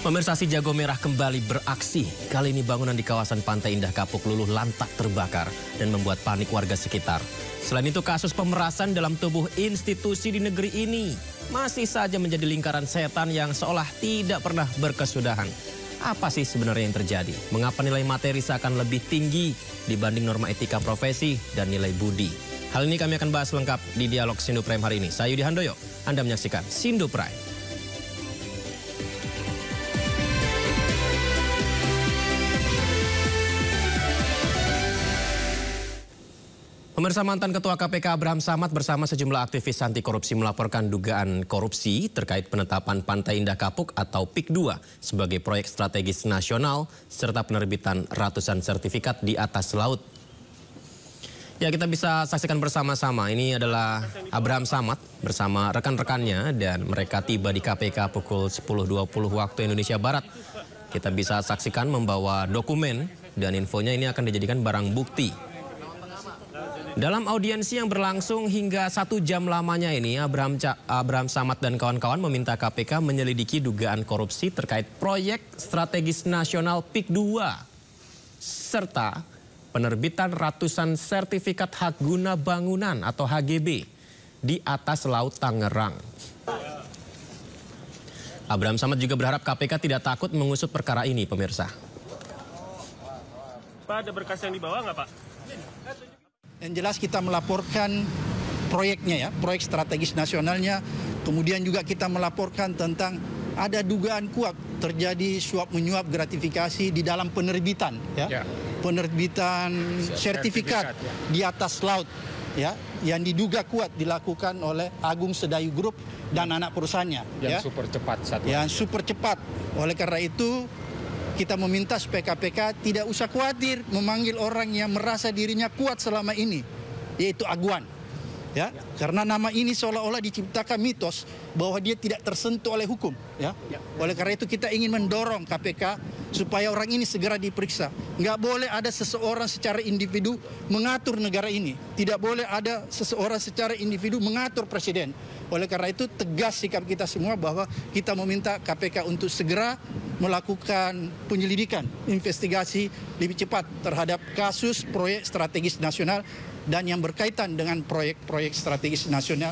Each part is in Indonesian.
Pemirsa, si jago merah kembali beraksi. Kali ini bangunan di kawasan Pantai Indah Kapuk luluh lantak terbakar dan membuat panik warga sekitar. Selain itu, kasus pemerasan dalam tubuh institusi di negeri ini masih saja menjadi lingkaran setan yang seolah tidak pernah berkesudahan. Apa sih sebenarnya yang terjadi? Mengapa nilai materi seakan lebih tinggi dibanding norma etika profesi dan nilai budi? Hal ini kami akan bahas lengkap di Dialog Sindo Prime hari ini. Saya Yudi Handoyo, Anda menyaksikan Sindo Prime. Pemirsa, mantan Ketua KPK Abraham Samad bersama sejumlah aktivis anti korupsi melaporkan dugaan korupsi terkait penetapan Pantai Indah Kapuk atau PIK 2 sebagai proyek strategis nasional serta penerbitan ratusan sertifikat di atas laut. Ya, kita bisa saksikan bersama-sama. Ini adalah Abraham Samad bersama rekan-rekannya dan mereka tiba di KPK pukul 10.20 waktu Indonesia Barat. Kita bisa saksikan membawa dokumen dan infonya ini akan dijadikan barang bukti. Dalam audiensi yang berlangsung hingga 1 jam lamanya ini, Abraham Samad dan kawan-kawan meminta KPK menyelidiki dugaan korupsi terkait proyek strategis nasional PIK 2 serta penerbitan ratusan sertifikat hak guna bangunan atau HGB di atas Laut Tangerang. Abraham Samad juga berharap KPK tidak takut mengusut perkara ini, pemirsa. Pak, ada berkas yang dibawa nggak, Pak? Yang jelas kita melaporkan proyeknya ya, proyek strategis nasionalnya. Kemudian juga kita melaporkan tentang ada dugaan kuat terjadi suap menyuap gratifikasi di dalam penerbitan ya. Penerbitan sertifikat di atas laut ya, yang diduga kuat dilakukan oleh Agung Sedayu Group dan anak perusahaannya yang super cepat satu. Yang super cepat. Oleh karena itu kita meminta supaya KPK tidak usah khawatir memanggil orang yang merasa dirinya kuat selama ini, yaitu Aguan. Ya, karena nama ini seolah-olah diciptakan mitos bahwa dia tidak tersentuh oleh hukum. Ya. Oleh karena itu kita ingin mendorong KPK supaya orang ini segera diperiksa. Nggak boleh ada seseorang secara individu mengatur negara ini. Tidak boleh ada seseorang secara individu mengatur presiden. Oleh karena itu tegas sikap kita semua bahwa kita meminta KPK untuk segera melakukan penyelidikan, investigasi lebih cepat terhadap kasus proyek strategis nasional dan yang berkaitan dengan proyek-proyek strategis nasional.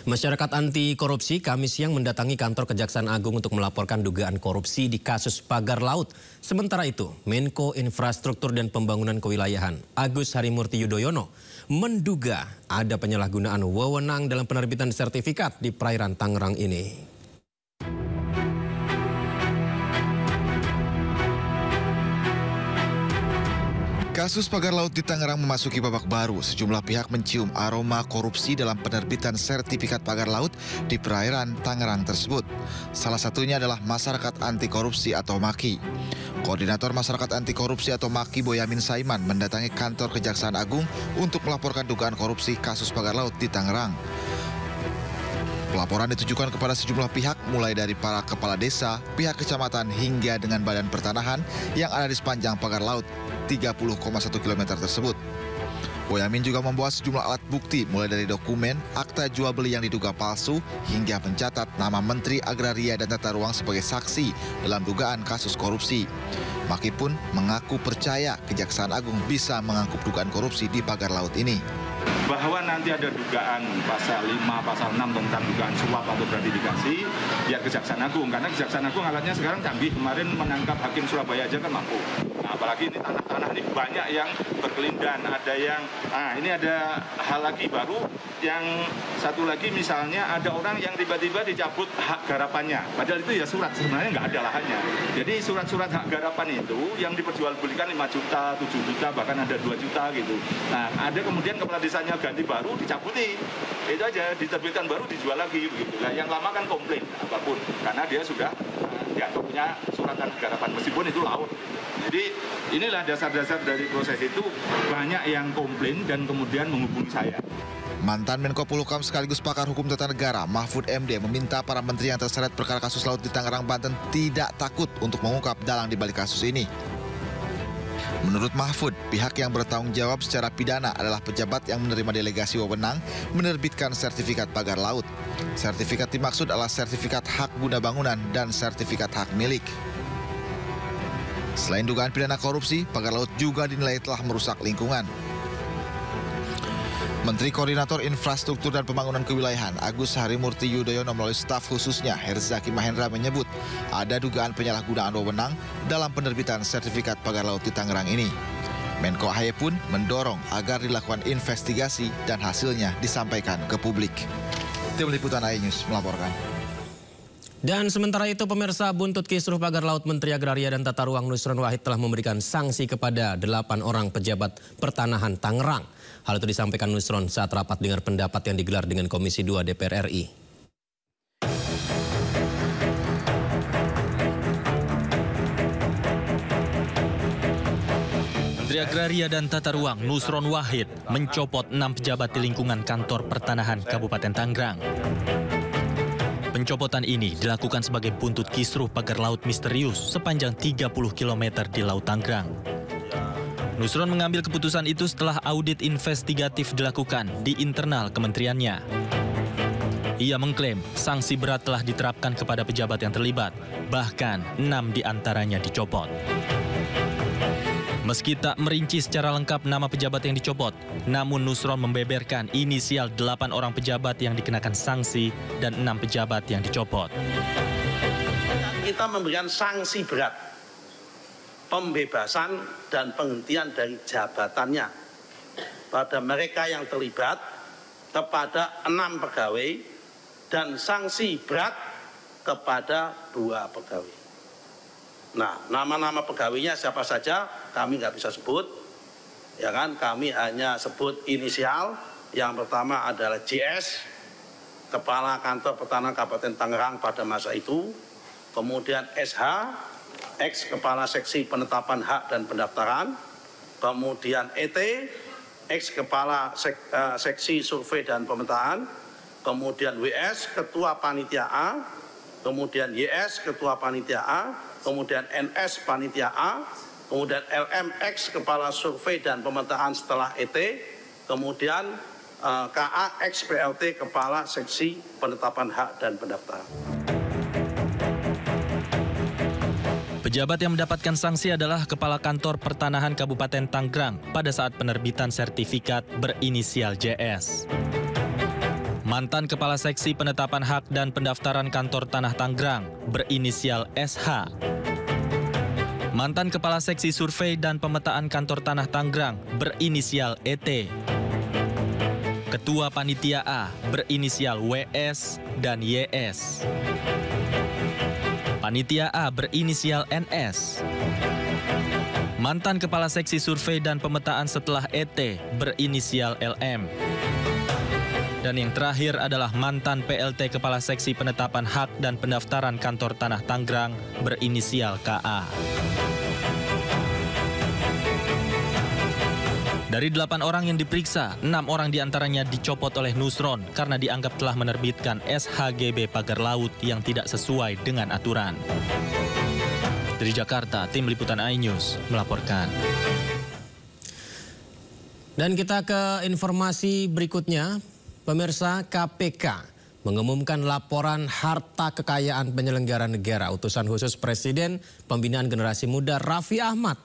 Masyarakat anti korupsi Kamis siang mendatangi kantor Kejaksaan Agung untuk melaporkan dugaan korupsi di kasus pagar laut. Sementara itu, Menko Infrastruktur dan Pembangunan Kewilayahan Agus Harimurti Yudhoyono menduga ada penyalahgunaan wewenang dalam penerbitan sertifikat di perairan Tangerang ini. Kasus pagar laut di Tangerang memasuki babak baru. Sejumlah pihak mencium aroma korupsi dalam penerbitan sertifikat pagar laut di perairan Tangerang tersebut. Salah satunya adalah Masyarakat Anti Korupsi atau MAKI. Koordinator Masyarakat Anti Korupsi atau MAKI Boyamin Saiman mendatangi kantor Kejaksaan Agung untuk melaporkan dugaan korupsi kasus pagar laut di Tangerang. Pelaporan ditujukan kepada sejumlah pihak, mulai dari para kepala desa, pihak kecamatan, hingga dengan badan pertanahan yang ada di sepanjang pagar laut 30,1 km tersebut. Boyamin juga membawa sejumlah alat bukti, mulai dari dokumen, akta jual beli yang diduga palsu, hingga mencatat nama Menteri Agraria dan Tata Ruang sebagai saksi dalam dugaan kasus korupsi. Maki pun mengaku percaya Kejaksaan Agung bisa mengangkut dugaan korupsi di pagar laut ini. Bahwa nanti ada dugaan pasal 5, pasal 6 tentang dugaan suap atau gratifikasi, ya Kejaksaan Agung. Karena Kejaksaan Agung alatnya sekarang canggih, kemarin menangkap hakim Surabaya aja kan mampu. Nah, apalagi ini tanah-tanah ini banyak yang berkelindan, ada yang, ini ada hal lagi baru, yang satu lagi misalnya ada orang yang tiba-tiba dicabut hak garapannya. Padahal itu ya surat, sebenarnya nggak ada lahannya. Jadi surat-surat hak garapan itu yang diperjualbelikan 5 juta, 7 juta, bahkan ada 2 juta gitu. Nah, ada kemudian kepala desanya ganti baru dicabuti, itu aja, diterbitkan baru dijual lagi begitu. Nah, yang lama kan komplain apapun karena dia sudah dianggap punya suratan garapan meskipun itu laut. Jadi inilah dasar-dasar dari proses itu, banyak yang komplain dan kemudian menghubungi saya. Mantan Menko Polhukam sekaligus pakar hukum tata negara Mahfud MD meminta para menteri yang terseret perkara kasus laut di Tangerang, Banten tidak takut untuk mengungkap dalang di balik kasus ini. Menurut Mahfud, pihak yang bertanggung jawab secara pidana adalah pejabat yang menerima delegasi wewenang menerbitkan sertifikat pagar laut. Sertifikat dimaksud adalah sertifikat hak guna bangunan dan sertifikat hak milik. Selain dugaan pidana korupsi, pagar laut juga dinilai telah merusak lingkungan. Menteri Koordinator Infrastruktur dan Pembangunan Kewilayahan Agus Harimurti Yudhoyono melalui staf khususnya Herzaki Mahendra menyebut ada dugaan penyalahgunaan wewenang dalam penerbitan sertifikat pagar laut di Tangerang ini. Menko AHY pun mendorong agar dilakukan investigasi dan hasilnya disampaikan ke publik. Tim Liputan iNews melaporkan. Dan sementara itu pemirsa, buntut kisruh pagar laut, Menteri Agraria dan Tata Ruang Nusron Wahid telah memberikan sanksi kepada 8 orang pejabat pertanahan Tangerang. Hal itu disampaikan Nusron saat rapat dengar pendapat yang digelar dengan Komisi 2 DPR RI. Menteri Agraria dan Tata Ruang Nusron Wahid mencopot 6 pejabat di lingkungan kantor pertanahan Kabupaten Tangerang. Pencopotan ini dilakukan sebagai buntut kisruh pagar laut misterius sepanjang 30 km di Laut Tangerang. Nusron mengambil keputusan itu setelah audit investigatif dilakukan di internal kementeriannya. Ia mengklaim sanksi berat telah diterapkan kepada pejabat yang terlibat, bahkan 6 diantaranya dicopot. Meski tak merinci secara lengkap nama pejabat yang dicopot, namun Nusron membeberkan inisial 8 orang pejabat yang dikenakan sanksi dan 6 pejabat yang dicopot. Kita memberikan sanksi berat, pembebasan dan penghentian dari jabatannya pada mereka yang terlibat kepada 6 pegawai dan sanksi berat kepada 2 pegawai. Nah, nama-nama pegawainya siapa saja kami nggak bisa sebut, ya kan? Kami hanya sebut inisial. Yang pertama adalah JS, Kepala Kantor Pertanahan Kabupaten Tangerang pada masa itu. Kemudian SH, ex Kepala Seksi Penetapan Hak dan Pendaftaran. Kemudian ET, ex Kepala Seksi Survei dan Pemetaan. Kemudian WS, Ketua Panitia A. Kemudian YS, Ketua Panitia A. Kemudian NS Panitia A, kemudian LMX Kepala Survei dan Pemetaan setelah ET, kemudian KA X PLT Kepala Seksi Penetapan Hak dan Pendaftaran. Pejabat yang mendapatkan sanksi adalah Kepala Kantor Pertanahan Kabupaten Tangerang pada saat penerbitan sertifikat berinisial JS. Mantan Kepala Seksi Penetapan Hak dan Pendaftaran Kantor Tanah Tangerang berinisial SH. Mantan Kepala Seksi Survei dan Pemetaan Kantor Tanah Tangerang berinisial ET. Ketua Panitia A berinisial WS dan YS. Panitia A berinisial NS. Mantan Kepala Seksi Survei dan Pemetaan setelah ET berinisial LM. Dan yang terakhir adalah mantan PLT Kepala Seksi Penetapan Hak dan Pendaftaran Kantor Tanah Tangerang berinisial KA. Dari 8 orang yang diperiksa, 6 orang diantaranya dicopot oleh Nusron karena dianggap telah menerbitkan SHGB pagar laut yang tidak sesuai dengan aturan. Dari Jakarta, Tim Liputan iNews melaporkan. Dan kita ke informasi berikutnya. Pemirsa, KPK mengumumkan laporan harta kekayaan penyelenggara negara utusan khusus Presiden Pembinaan Generasi Muda Raffi Ahmad.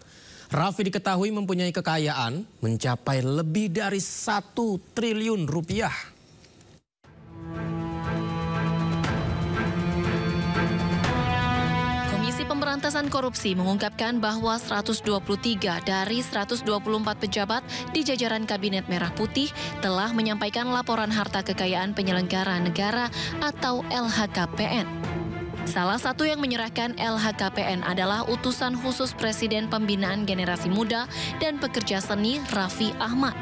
Raffi diketahui mempunyai kekayaan mencapai lebih dari 1 triliun rupiah. Pemberantasan Korupsi mengungkapkan bahwa 123 dari 124 pejabat di jajaran Kabinet Merah Putih telah menyampaikan laporan harta kekayaan penyelenggara negara atau LHKPN. Salah satu yang menyerahkan LHKPN adalah utusan khusus Presiden Pembinaan Generasi Muda dan Pekerja Seni Raffi Ahmad.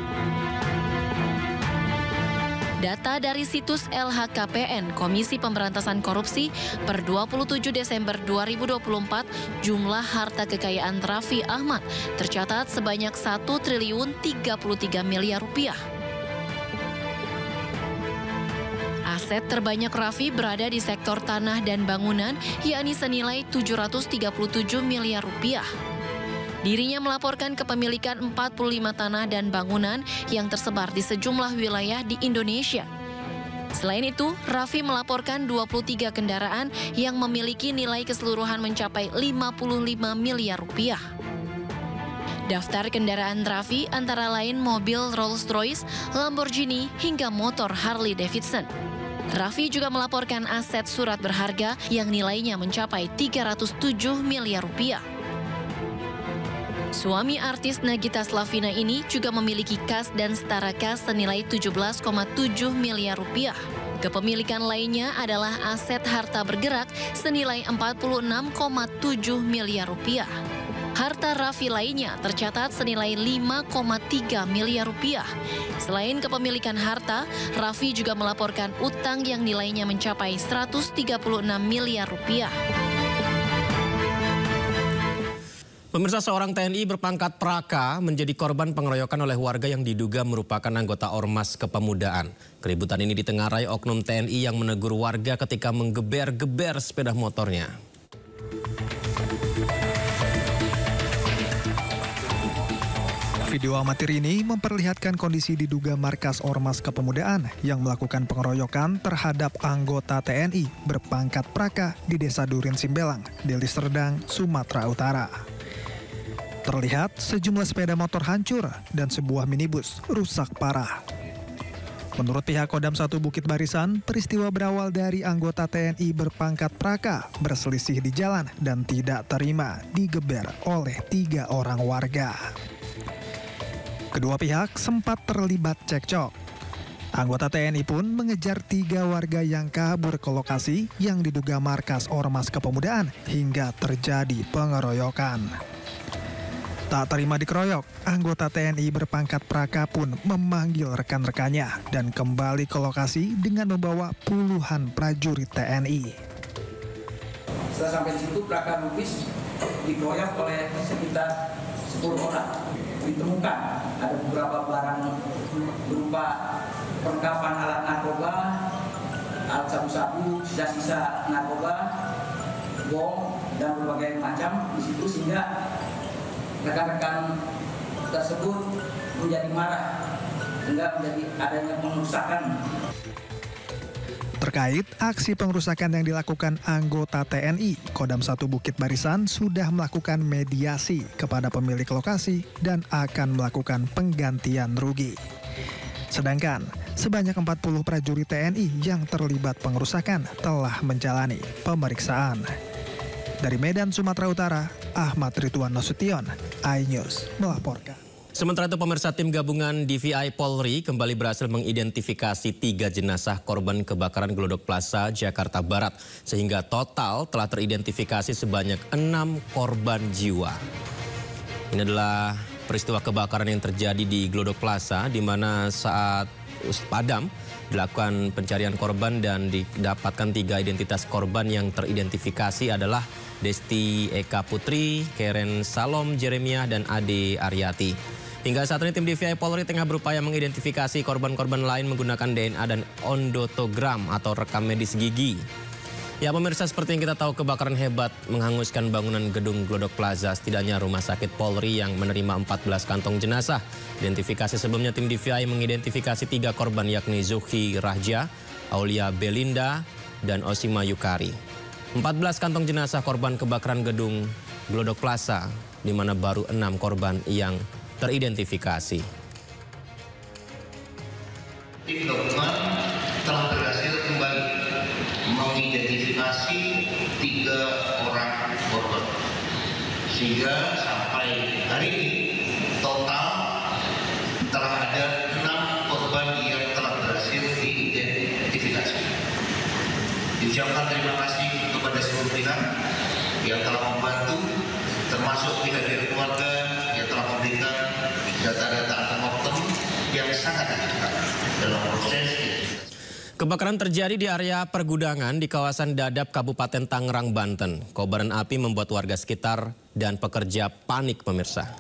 Data dari situs LHKPN Komisi Pemberantasan Korupsi per 27 Desember 2024, jumlah harta kekayaan Raffi Ahmad tercatat sebanyak 1 triliun 33 miliar rupiah. Aset terbanyak Raffi berada di sektor tanah dan bangunan, yakni senilai 737 miliar rupiah. Dirinya melaporkan kepemilikan 45 tanah dan bangunan yang tersebar di sejumlah wilayah di Indonesia. Selain itu, Raffi melaporkan 23 kendaraan yang memiliki nilai keseluruhan mencapai 55 miliar rupiah. Daftar kendaraan Raffi antara lain mobil Rolls-Royce, Lamborghini, hingga motor Harley Davidson. Raffi juga melaporkan aset surat berharga yang nilainya mencapai 307 miliar rupiah. Suami artis Nagita Slavina ini juga memiliki kas dan setara kas senilai 17,7 miliar rupiah. Kepemilikan lainnya adalah aset harta bergerak senilai 46,7 miliar rupiah. Harta Raffi lainnya tercatat senilai 5,3 miliar rupiah. Selain kepemilikan harta, Raffi juga melaporkan utang yang nilainya mencapai 136 miliar rupiah. Pemirsa, seorang TNI berpangkat Praka menjadi korban pengeroyokan oleh warga yang diduga merupakan anggota Ormas Kepemudaan. Keributan ini ditengarai oknum TNI yang menegur warga ketika menggeber-geber sepeda motornya. Video amatir ini memperlihatkan kondisi diduga markas Ormas Kepemudaan yang melakukan pengeroyokan terhadap anggota TNI berpangkat Praka di Desa Durin Simbelang, Deli Serdang, Sumatera Utara. Terlihat sejumlah sepeda motor hancur dan sebuah minibus rusak parah. Menurut pihak Kodam 1 Bukit Barisan, peristiwa berawal dari anggota TNI berpangkat Praka berselisih di jalan dan tidak terima digeber oleh 3 orang warga. Kedua pihak sempat terlibat cekcok. Anggota TNI pun mengejar 3 warga yang kabur ke lokasi yang diduga markas Ormas Kepemudaan hingga terjadi pengeroyokan. Tak terima dikeroyok, anggota TNI berpangkat Praka pun memanggil rekan-rekannya dan kembali ke lokasi dengan membawa puluhan prajurit TNI. Setelah sampai di situ, Praka Lubis dikeroyok oleh sekitar 10 orang. Ditemukan ada beberapa barang berupa perlengkapan alat narkoba, alat sabu-sabu, sisa-sisa narkoba, bom, dan berbagai macam di situ, sehingga rekan-rekan tersebut menjadi marah hingga menjadi adanya pengerusakan. Terkait aksi pengerusakan yang dilakukan anggota TNI, Kodam 1 Bukit Barisan sudah melakukan mediasi kepada pemilik lokasi dan akan melakukan penggantian rugi. Sedangkan sebanyak 40 prajurit TNI yang terlibat pengerusakan telah menjalani pemeriksaan. Dari Medan, Sumatera Utara, Ahmad Ridwan Nasution, iNews melaporkan. Sementara itu, pemirsa, tim gabungan DVI Polri kembali berhasil mengidentifikasi 3 jenazah korban kebakaran Glodok Plaza, Jakarta Barat. Sehingga total telah teridentifikasi sebanyak 6 korban jiwa. Ini adalah peristiwa kebakaran yang terjadi di Glodok Plaza, di mana saat padam dilakukan pencarian korban dan didapatkan 3 identitas korban yang teridentifikasi adalah Desti Eka Putri, Karen Salom Jeremiah, dan Ade Aryati. Hingga saat ini tim DVI Polri tengah berupaya mengidentifikasi korban-korban lain menggunakan DNA dan ondotogram atau rekam medis gigi. Ya pemirsa, seperti yang kita tahu, kebakaran hebat menghanguskan bangunan gedung Glodok Plaza. Setidaknya Rumah Sakit Polri yang menerima 14 kantong jenazah. Identifikasi sebelumnya tim DVI mengidentifikasi 3 korban, yakni Zuhri Rahja, Aulia Belinda, dan Osima Yukari. 14 kantong jenazah korban kebakaran gedung Glodok Plaza, di mana baru 6 korban yang teridentifikasi. Tim gabungan telah berhasil kembali mengidentifikasi 3 orang korban, sehingga sampai hari ini total telah ada 6 korban yang telah berhasil diidentifikasi. Diucapkan terima kasih kepada seluruh pihak yang telah membantu, termasuk pihak dari keluarga yang telah memberikan data-data antemortem yang sangat dekat dalam proses. Kebakaran terjadi di area pergudangan di kawasan Dadap, Kabupaten Tangerang, Banten. Kobaran api membuat warga sekitar dan pekerja panik, pemirsa.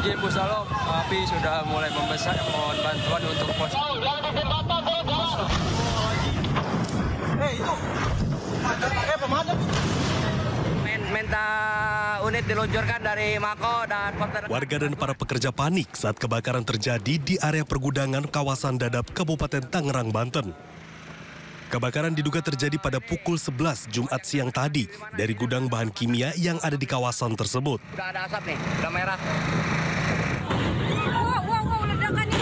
Izin Bu Salom, api sudah mulai membesar. Mohon bantuan untuk pos. Itu pemadam. Minta unit diluncurkan dari Mako dan Warga dan para pekerja panik saat kebakaran terjadi di area pergudangan kawasan Dadap, Kabupaten Tangerang, Banten. Kebakaran diduga terjadi pada pukul 11 Jumat siang tadi dari gudang bahan kimia yang ada di kawasan tersebut. Udah ada asap nih, udah merah. Ledakannya.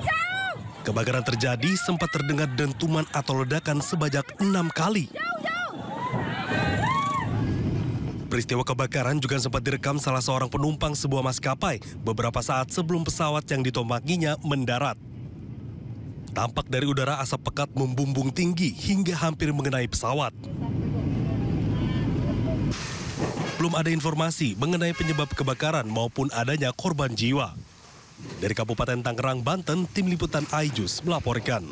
Jauh. Kebakaran terjadi sempat terdengar dentuman atau ledakan sebanyak 6 kali. Peristiwa kebakaran juga sempat direkam salah seorang penumpang sebuah maskapai beberapa saat sebelum pesawat yang ditombakinya mendarat. Tampak dari udara asap pekat membumbung tinggi hingga hampir mengenai pesawat. Belum ada informasi mengenai penyebab kebakaran maupun adanya korban jiwa. Dari Kabupaten Tangerang, Banten, Tim Liputan iJus melaporkan.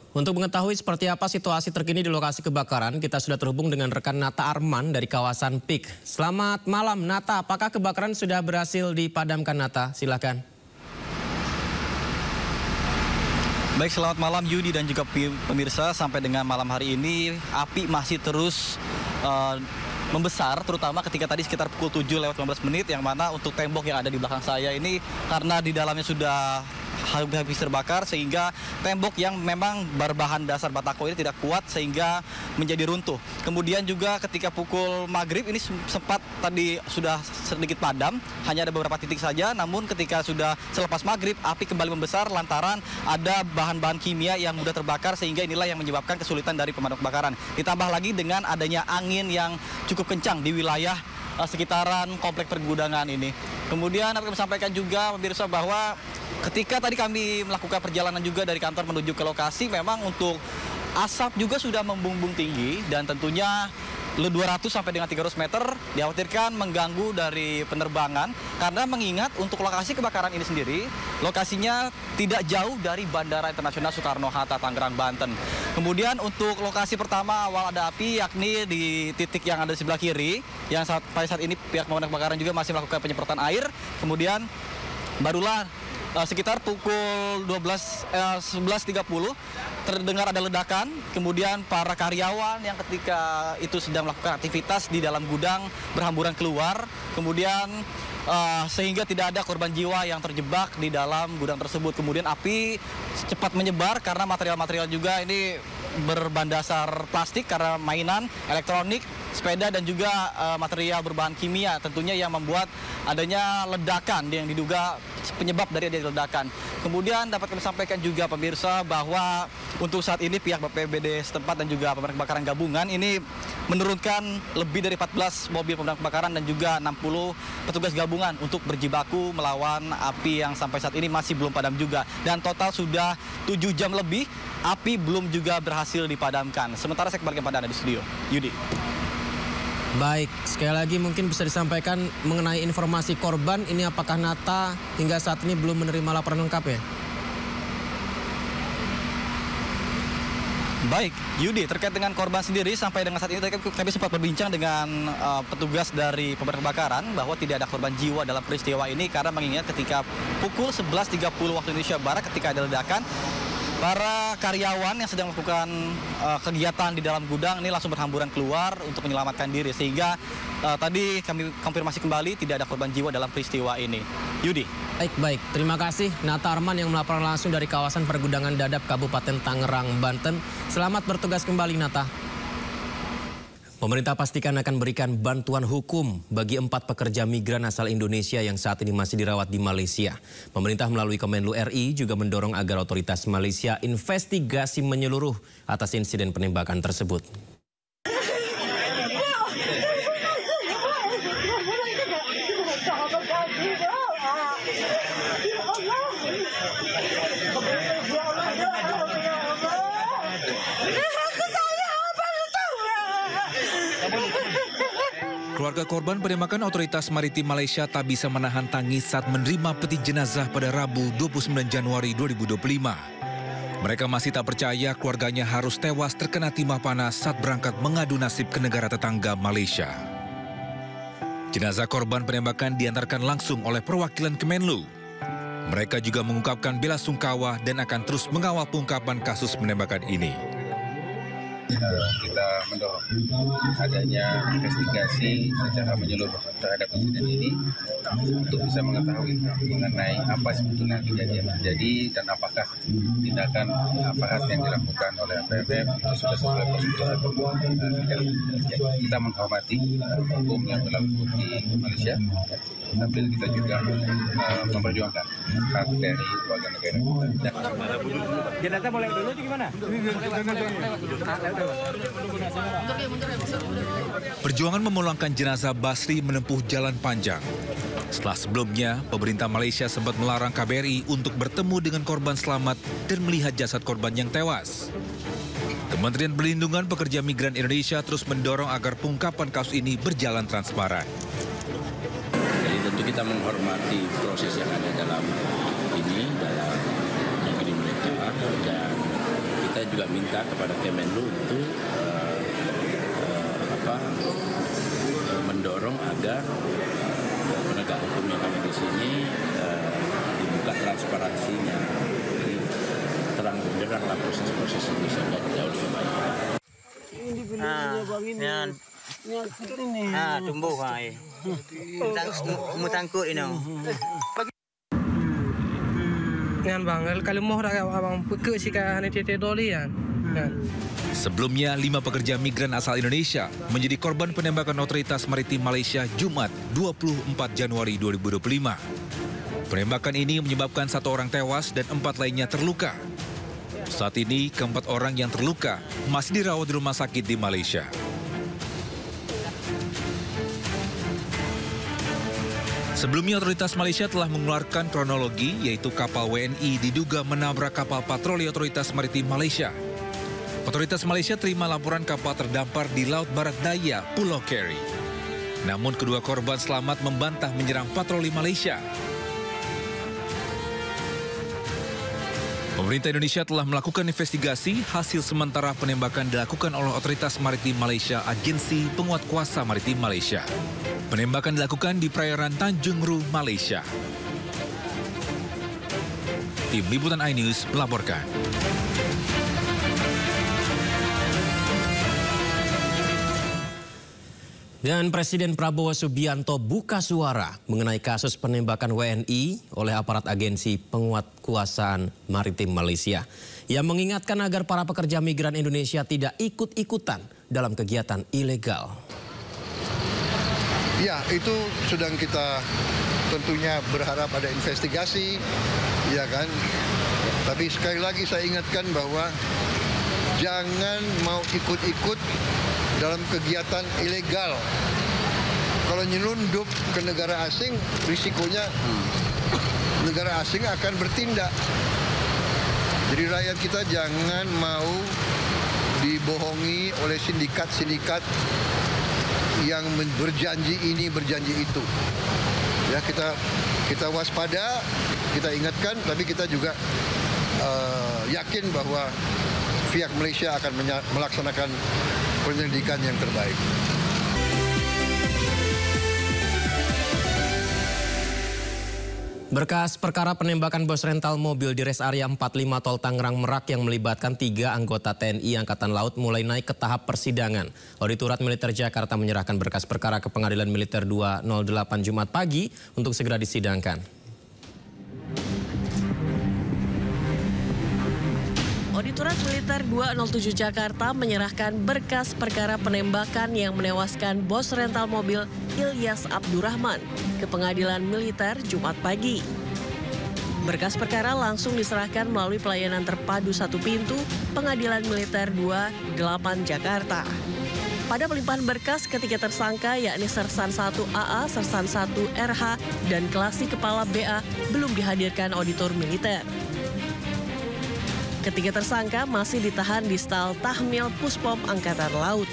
Untuk mengetahui seperti apa situasi terkini di lokasi kebakaran, kita sudah terhubung dengan rekan Nata Arman dari kawasan PIK. Selamat malam, Nata. Apakah kebakaran sudah berhasil dipadamkan, Nata? Silakan. Baik, selamat malam Yudi dan juga pemirsa. Sampai dengan malam hari ini, api masih terus membesar, terutama ketika tadi sekitar pukul 7:15 yang mana untuk tembok yang ada di belakang saya ini karena di dalamnya sudah habis terbakar sehingga tembok yang memang berbahan dasar batako ini tidak kuat sehingga menjadi runtuh. Kemudian juga ketika pukul maghrib ini sempat tadi sudah sedikit padam, hanya ada beberapa titik saja, namun ketika sudah selepas maghrib api kembali membesar lantaran ada bahan-bahan kimia yang mudah terbakar sehingga inilah yang menyebabkan kesulitan dari pemadam kebakaran. Ditambah lagi dengan adanya angin yang cukup kencang di wilayah sekitaran komplek pergudangan ini. Kemudian kami sampaikan juga pemirsa bahwa ketika tadi kami melakukan perjalanan juga dari kantor menuju ke lokasi, memang untuk asap juga sudah membumbung tinggi dan tentunya 200 sampai dengan 300 meter dikhawatirkan mengganggu dari penerbangan karena mengingat untuk lokasi kebakaran ini sendiri lokasinya tidak jauh dari Bandara Internasional Soekarno-Hatta, Tangerang, Banten. Kemudian untuk lokasi pertama awal ada api yakni di titik yang ada di sebelah kiri yang pada saat ini pihak pemadam kebakaran juga masih melakukan penyemprotan air. Kemudian barulah sekitar pukul 11.30 terdengar ada ledakan, kemudian para karyawan yang ketika itu sedang melakukan aktivitas di dalam gudang berhamburan keluar, kemudian sehingga tidak ada korban jiwa yang terjebak di dalam gudang tersebut. Kemudian api cepat menyebar karena material-material juga ini berbahan dasar plastik karena mainan, elektronik, sepeda dan juga material berbahan kimia tentunya yang membuat adanya ledakan yang diduga penyebab dari adanya ledakan. Kemudian dapat kami sampaikan juga pemirsa bahwa untuk saat ini pihak BPBD setempat dan juga pemadam kebakaran gabungan ini menurunkan lebih dari 14 mobil pemadam kebakaran dan juga 60 petugas gabungan untuk berjibaku melawan api yang sampai saat ini masih belum padam juga. Dan total sudah 7 jam lebih api belum juga berhasil dipadamkan. Sementara saya kembali kepada Anda di studio. Yudi. Baik, sekali lagi mungkin bisa disampaikan mengenai informasi korban ini, apakah Nata hingga saat ini belum menerima laporan lengkap ya? Baik, Yudi, terkait dengan korban sendiri sampai dengan saat ini kami sempat berbincang dengan petugas dari pemadam kebakaran bahwa tidak ada korban jiwa dalam peristiwa ini karena mengingat ketika pukul 11.30 waktu Indonesia Barat ketika ada ledakan, para karyawan yang sedang melakukan kegiatan di dalam gudang ini langsung berhamburan keluar untuk menyelamatkan diri sehingga tadi kami konfirmasi kembali tidak ada korban jiwa dalam peristiwa ini. Yudi. Baik. Terima kasih Nata Arman yang melaporkan langsung dari kawasan pergudangan Dadap, Kabupaten Tangerang, Banten. Selamat bertugas kembali, Nata. Pemerintah pastikan akan berikan bantuan hukum bagi 4 pekerja migran asal Indonesia yang saat ini masih dirawat di Malaysia. Pemerintah melalui Kemenlu RI juga mendorong agar otoritas Malaysia investigasi menyeluruh atas insiden penembakan tersebut. Keluarga korban penembakan otoritas maritim Malaysia tak bisa menahan tangis saat menerima peti jenazah pada Rabu 29 Januari 2025. Mereka masih tak percaya keluarganya harus tewas terkena timah panas saat berangkat mengadu nasib ke negara tetangga Malaysia. Jenazah korban penembakan diantarkan langsung oleh perwakilan Kemenlu. Mereka juga mengungkapkan bela sungkawa dan akan terus mengawal pengungkapan kasus penembakan ini. kita mendorong adanya investigasi secara menyeluruh terhadap insiden ini untuk bisa mengetahui mengenai apa sebetulnya kejadian terjadi dan apakah tindakan aparat yang dilakukan oleh APBM itu sudah sesuai prosedur atau tidak. Kita menghormati hukum yang berlaku di Malaysia, sambil kita juga memperjuangkan hak dari warga negara kita. Jenazah boleh dulu atau gimana? Perjuangan memulangkan jenazah Basri menempuh jalan panjang. Setelah sebelumnya, pemerintah Malaysia sempat melarang KBRI untuk bertemu dengan korban selamat dan melihat jasad korban yang tewas. Kementerian Perlindungan Pekerja Migran Indonesia terus mendorong agar pengungkapan kasus ini berjalan transparan. Jadi tentu kita menghormati proses yang ada dalam negeri mereka, dan kita juga minta kepada Kemenlu untuk mendorong agar penegak hukum yang ada di sini dibuka transparansinya, jadi terang benderang lah proses-proses ini sehingga jauh lebih baik. Tumbuh mutangkut ini. Ngan bang, kalau mau abang peke sih kan ini doli kan. Sebelumnya, 5 pekerja migran asal Indonesia menjadi korban penembakan otoritas maritim Malaysia Jumat 24 Januari 2025. Penembakan ini menyebabkan 1 orang tewas dan 4 lainnya terluka. Saat ini, ke-4 orang yang terluka masih dirawat di rumah sakit di Malaysia. Sebelumnya, otoritas Malaysia telah mengeluarkan kronologi, yaitu kapal WNI diduga menabrak kapal patroli otoritas maritim Malaysia. Otoritas Malaysia terima laporan kapal terdampar di Laut Barat Daya, Pulau Keri. Namun kedua korban selamat membantah menyerang patroli Malaysia. Pemerintah Indonesia telah melakukan investigasi. Hasil sementara penembakan dilakukan oleh Otoritas Maritim Malaysia, Agensi Penguat Kuasa Maritim Malaysia. Penembakan dilakukan di perairan Tanjung Ru, Malaysia. Tim Liputan iNews melaporkan. Dan Presiden Prabowo Subianto buka suara mengenai kasus penembakan WNI oleh aparat Agensi Penguatkuasaan Maritim Malaysia. Ia mengingatkan agar para pekerja migran Indonesia tidak ikut-ikutan dalam kegiatan ilegal. Ya, itu sedang kita tentunya berharap ada investigasi, ya kan. Tapi sekali lagi saya ingatkan bahwa jangan mau ikut-ikut dalam kegiatan ilegal. Kalau nyelundup ke negara asing, risikonya negara asing akan bertindak. Jadi rakyat kita jangan mau dibohongi oleh sindikat-sindikat yang berjanji ini, berjanji itu. Ya, kita waspada, kita ingatkan, tapi kita juga yakin bahwa pihak Malaysia akan melaksanakan penyelidikan yang terbaik. Berkas perkara penembakan bos rental mobil di res area 45 Tol Tangerang Merak yang melibatkan 3 anggota TNI Angkatan Laut mulai naik ke tahap persidangan. Auditorat Militer Jakarta menyerahkan berkas perkara ke Pengadilan Militer 208 Jumat pagi untuk segera disidangkan. Auditorat Militer 207 Jakarta menyerahkan berkas perkara penembakan yang menewaskan bos rental mobil Ilyas Abdurrahman ke Pengadilan Militer Jumat pagi. Berkas perkara langsung diserahkan melalui pelayanan terpadu 1 pintu Pengadilan Militer 28 Jakarta. Pada pelimpahan berkas, ketiga tersangka yakni Sersan 1 AA, Sersan 1 RH, dan Kelasi Kepala BA belum dihadirkan auditor militer. Ketiga tersangka masih ditahan di Stal Tahmil Puspom Angkatan Laut.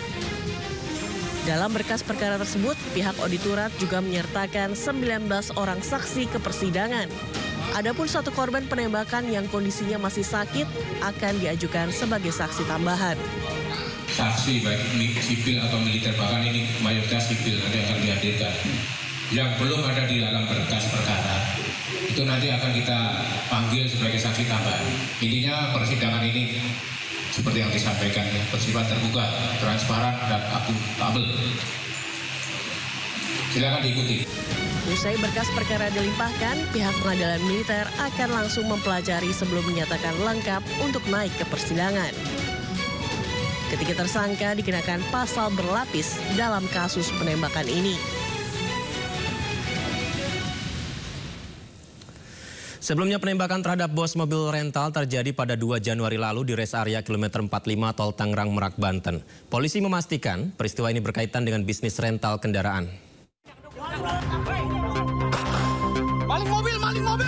Dalam berkas perkara tersebut, pihak auditorat juga menyertakan 19 orang saksi ke persidangan. Adapun 1 korban penembakan yang kondisinya masih sakit akan diajukan sebagai saksi tambahan. Saksi baik sipil atau militer, bahkan ini mayoritas sipil nanti akan dihadirkan. Yang belum ada di dalam berkas perkara, itu nanti akan kita panggil sebagai saksi tambahan. Intinya persidangan ini seperti yang disampaikan, bersifat terbuka, transparan, dan akuntabel. Silakan diikuti. Usai berkas perkara dilimpahkan, pihak pengadilan militer akan langsung mempelajari sebelum menyatakan lengkap untuk naik ke persidangan. Ketiga tersangka dikenakan pasal berlapis dalam kasus penembakan ini. Sebelumnya penembakan terhadap bos mobil rental terjadi pada 2 Januari lalu di res area kilometer 45 Tol Tangerang Merak, Banten. Polisi memastikan peristiwa ini berkaitan dengan bisnis rental kendaraan. Maling mobil, maling mobil!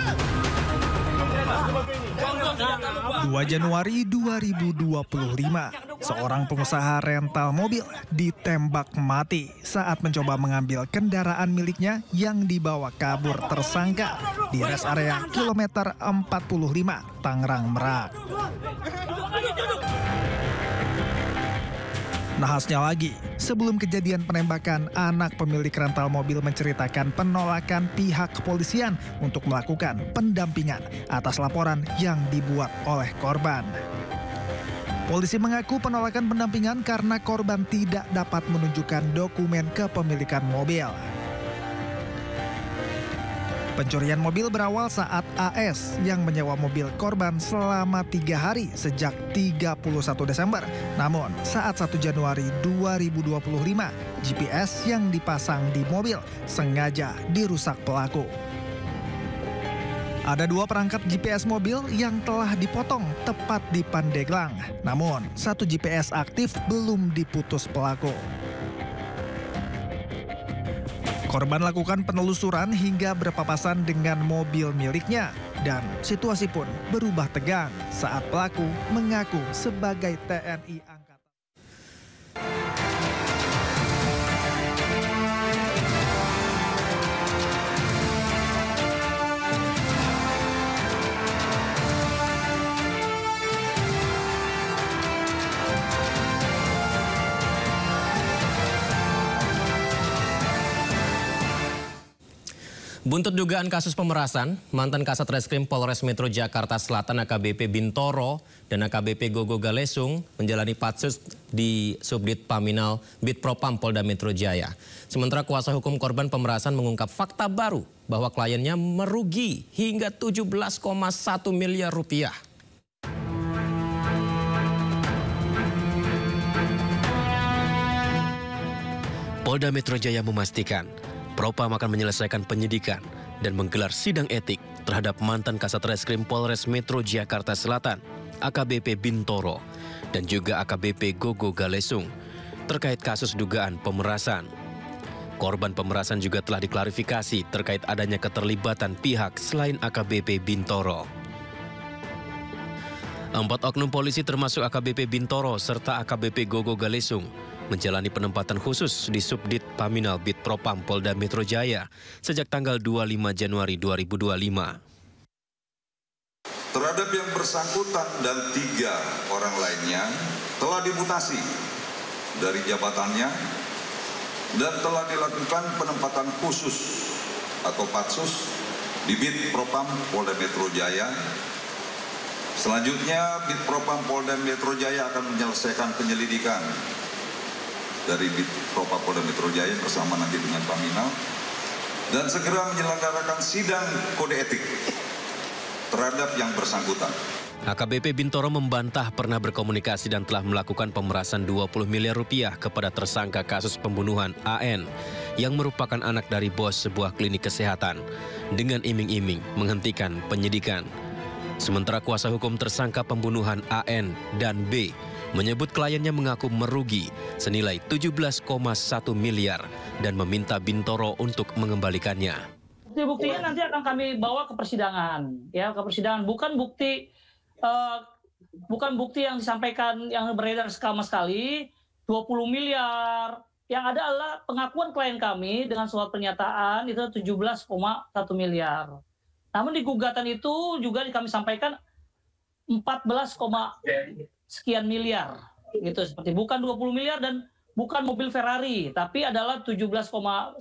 2 Januari 2025, seorang pengusaha rental mobil ditembak mati saat mencoba mengambil kendaraan miliknya yang dibawa kabur tersangka di res area kilometer 45 Tangerang Merak. Nahasnya lagi, sebelum kejadian penembakan, anak pemilik rental mobil menceritakan penolakan pihak kepolisian untuk melakukan pendampingan atas laporan yang dibuat oleh korban. Polisi mengaku penolakan pendampingan karena korban tidak dapat menunjukkan dokumen kepemilikan mobil. Pencurian mobil berawal saat AS yang menyewa mobil korban selama 3 hari sejak 31 Desember. Namun saat 1 Januari 2025, GPS yang dipasang di mobil sengaja dirusak pelaku. Ada 2 perangkat GPS mobil yang telah dipotong tepat di Pandeglang. Namun 1 GPS aktif belum diputus pelaku. Korban lakukan penelusuran hingga berpapasan dengan mobil miliknya dan situasi pun berubah tegang saat pelaku mengaku sebagai TNI Angkatan. Buntut dugaan kasus pemerasan, mantan Kasat Reskrim Polres Metro Jakarta Selatan AKBP Bintoro dan AKBP Gogo Galesung menjalani patsus di Subdit Paminal Bitpropam Polda Metro Jaya. Sementara kuasa hukum korban pemerasan mengungkap fakta baru bahwa kliennya merugi hingga 17,1 miliar rupiah. Polda Metro Jaya memastikan Propam akan menyelesaikan penyidikan dan menggelar sidang etik terhadap mantan Kasat Reskrim Polres Metro Jakarta Selatan, AKBP Bintoro, dan juga AKBP Gogo Galesung terkait kasus dugaan pemerasan. Korban pemerasan juga telah diklarifikasi terkait adanya keterlibatan pihak selain AKBP Bintoro. 4 oknum polisi termasuk AKBP Bintoro serta AKBP Gogo Galesung menjalani penempatan khusus di Subdit Paminal Bitpropam Polda Metro Jaya sejak tanggal 25 Januari 2025. Terhadap yang bersangkutan dan 3 orang lainnya telah dimutasi dari jabatannya dan telah dilakukan penempatan khusus atau patsus di Bitpropam Polda Metro Jaya. Selanjutnya Bitpropam Polda Metro Jaya akan menyelesaikan penyelidikan dari Bitpropam Polda Metro Jaya bersama nanti dengan Paminal dan segera menyelenggarakan sidang kode etik terhadap yang bersangkutan. AKBP Bintoro membantah pernah berkomunikasi dan telah melakukan pemerasan 20 miliar rupiah kepada tersangka kasus pembunuhan AN yang merupakan anak dari bos sebuah klinik kesehatan dengan iming-iming menghentikan penyidikan. Sementara kuasa hukum tersangka pembunuhan AN dan B menyebut kliennya mengaku merugi senilai 17,1 miliar dan meminta Bintoro untuk mengembalikannya. Bukti-buktinya nanti akan kami bawa ke persidangan, ya, ke persidangan. Bukan bukti yang disampaikan yang beredar sama sekali 20 miliar. Yang ada adalah pengakuan klien kami dengan surat pernyataan itu 17,1 miliar. Namun di gugatan itu juga kami sampaikan 14, sekian miliar, gitu, seperti bukan 20 miliar dan bukan mobil Ferrari, tapi adalah 17,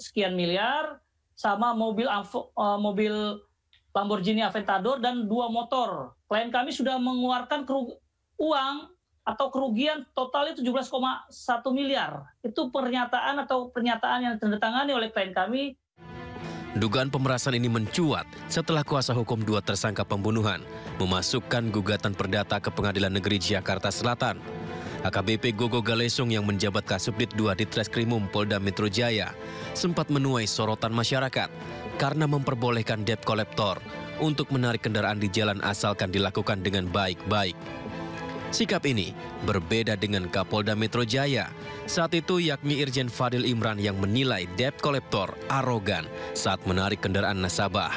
sekian miliar sama mobil Lamborghini Aventador dan 2 motor. Klien kami sudah mengeluarkan uang atau kerugian totalnya 17,1 miliar. Itu pernyataan yang ditandatangani oleh klien kami. Dugaan pemerasan ini mencuat setelah kuasa hukum dua tersangka pembunuhan memasukkan gugatan perdata ke Pengadilan Negeri Jakarta Selatan. AKBP Gogo Galesung yang menjabat Kasubdit 2 di Treskrimum Polda Metro Jaya sempat menuai sorotan masyarakat karena memperbolehkan debt collector untuk menarik kendaraan di jalan asalkan dilakukan dengan baik-baik. Sikap ini berbeda dengan Kapolda Metro Jaya saat itu, yakni Irjen Fadil Imran yang menilai debt collector arogan saat menarik kendaraan nasabah.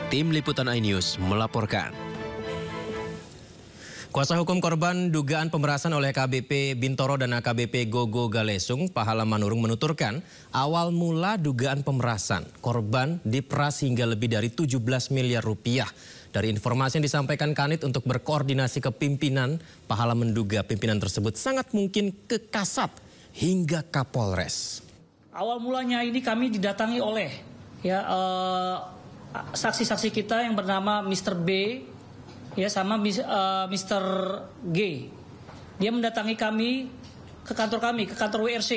Tim Liputan iNews melaporkan. Kuasa hukum korban dugaan pemerasan oleh AKBP Bintoro dan AKBP Gogo Galesung, Pahala Manurung menuturkan, awal mula dugaan pemerasan korban diperas hingga lebih dari 17 miliar rupiah. Dari informasi yang disampaikan Kanit untuk berkoordinasi ke pimpinan, Pahala menduga pimpinan tersebut sangat mungkin ke Kasat hingga Kapolres. Awal mulanya ini kami didatangi oleh saksi-saksi kita yang bernama Mr. B, sama Mr. G. Dia mendatangi kami ke kantor WRC,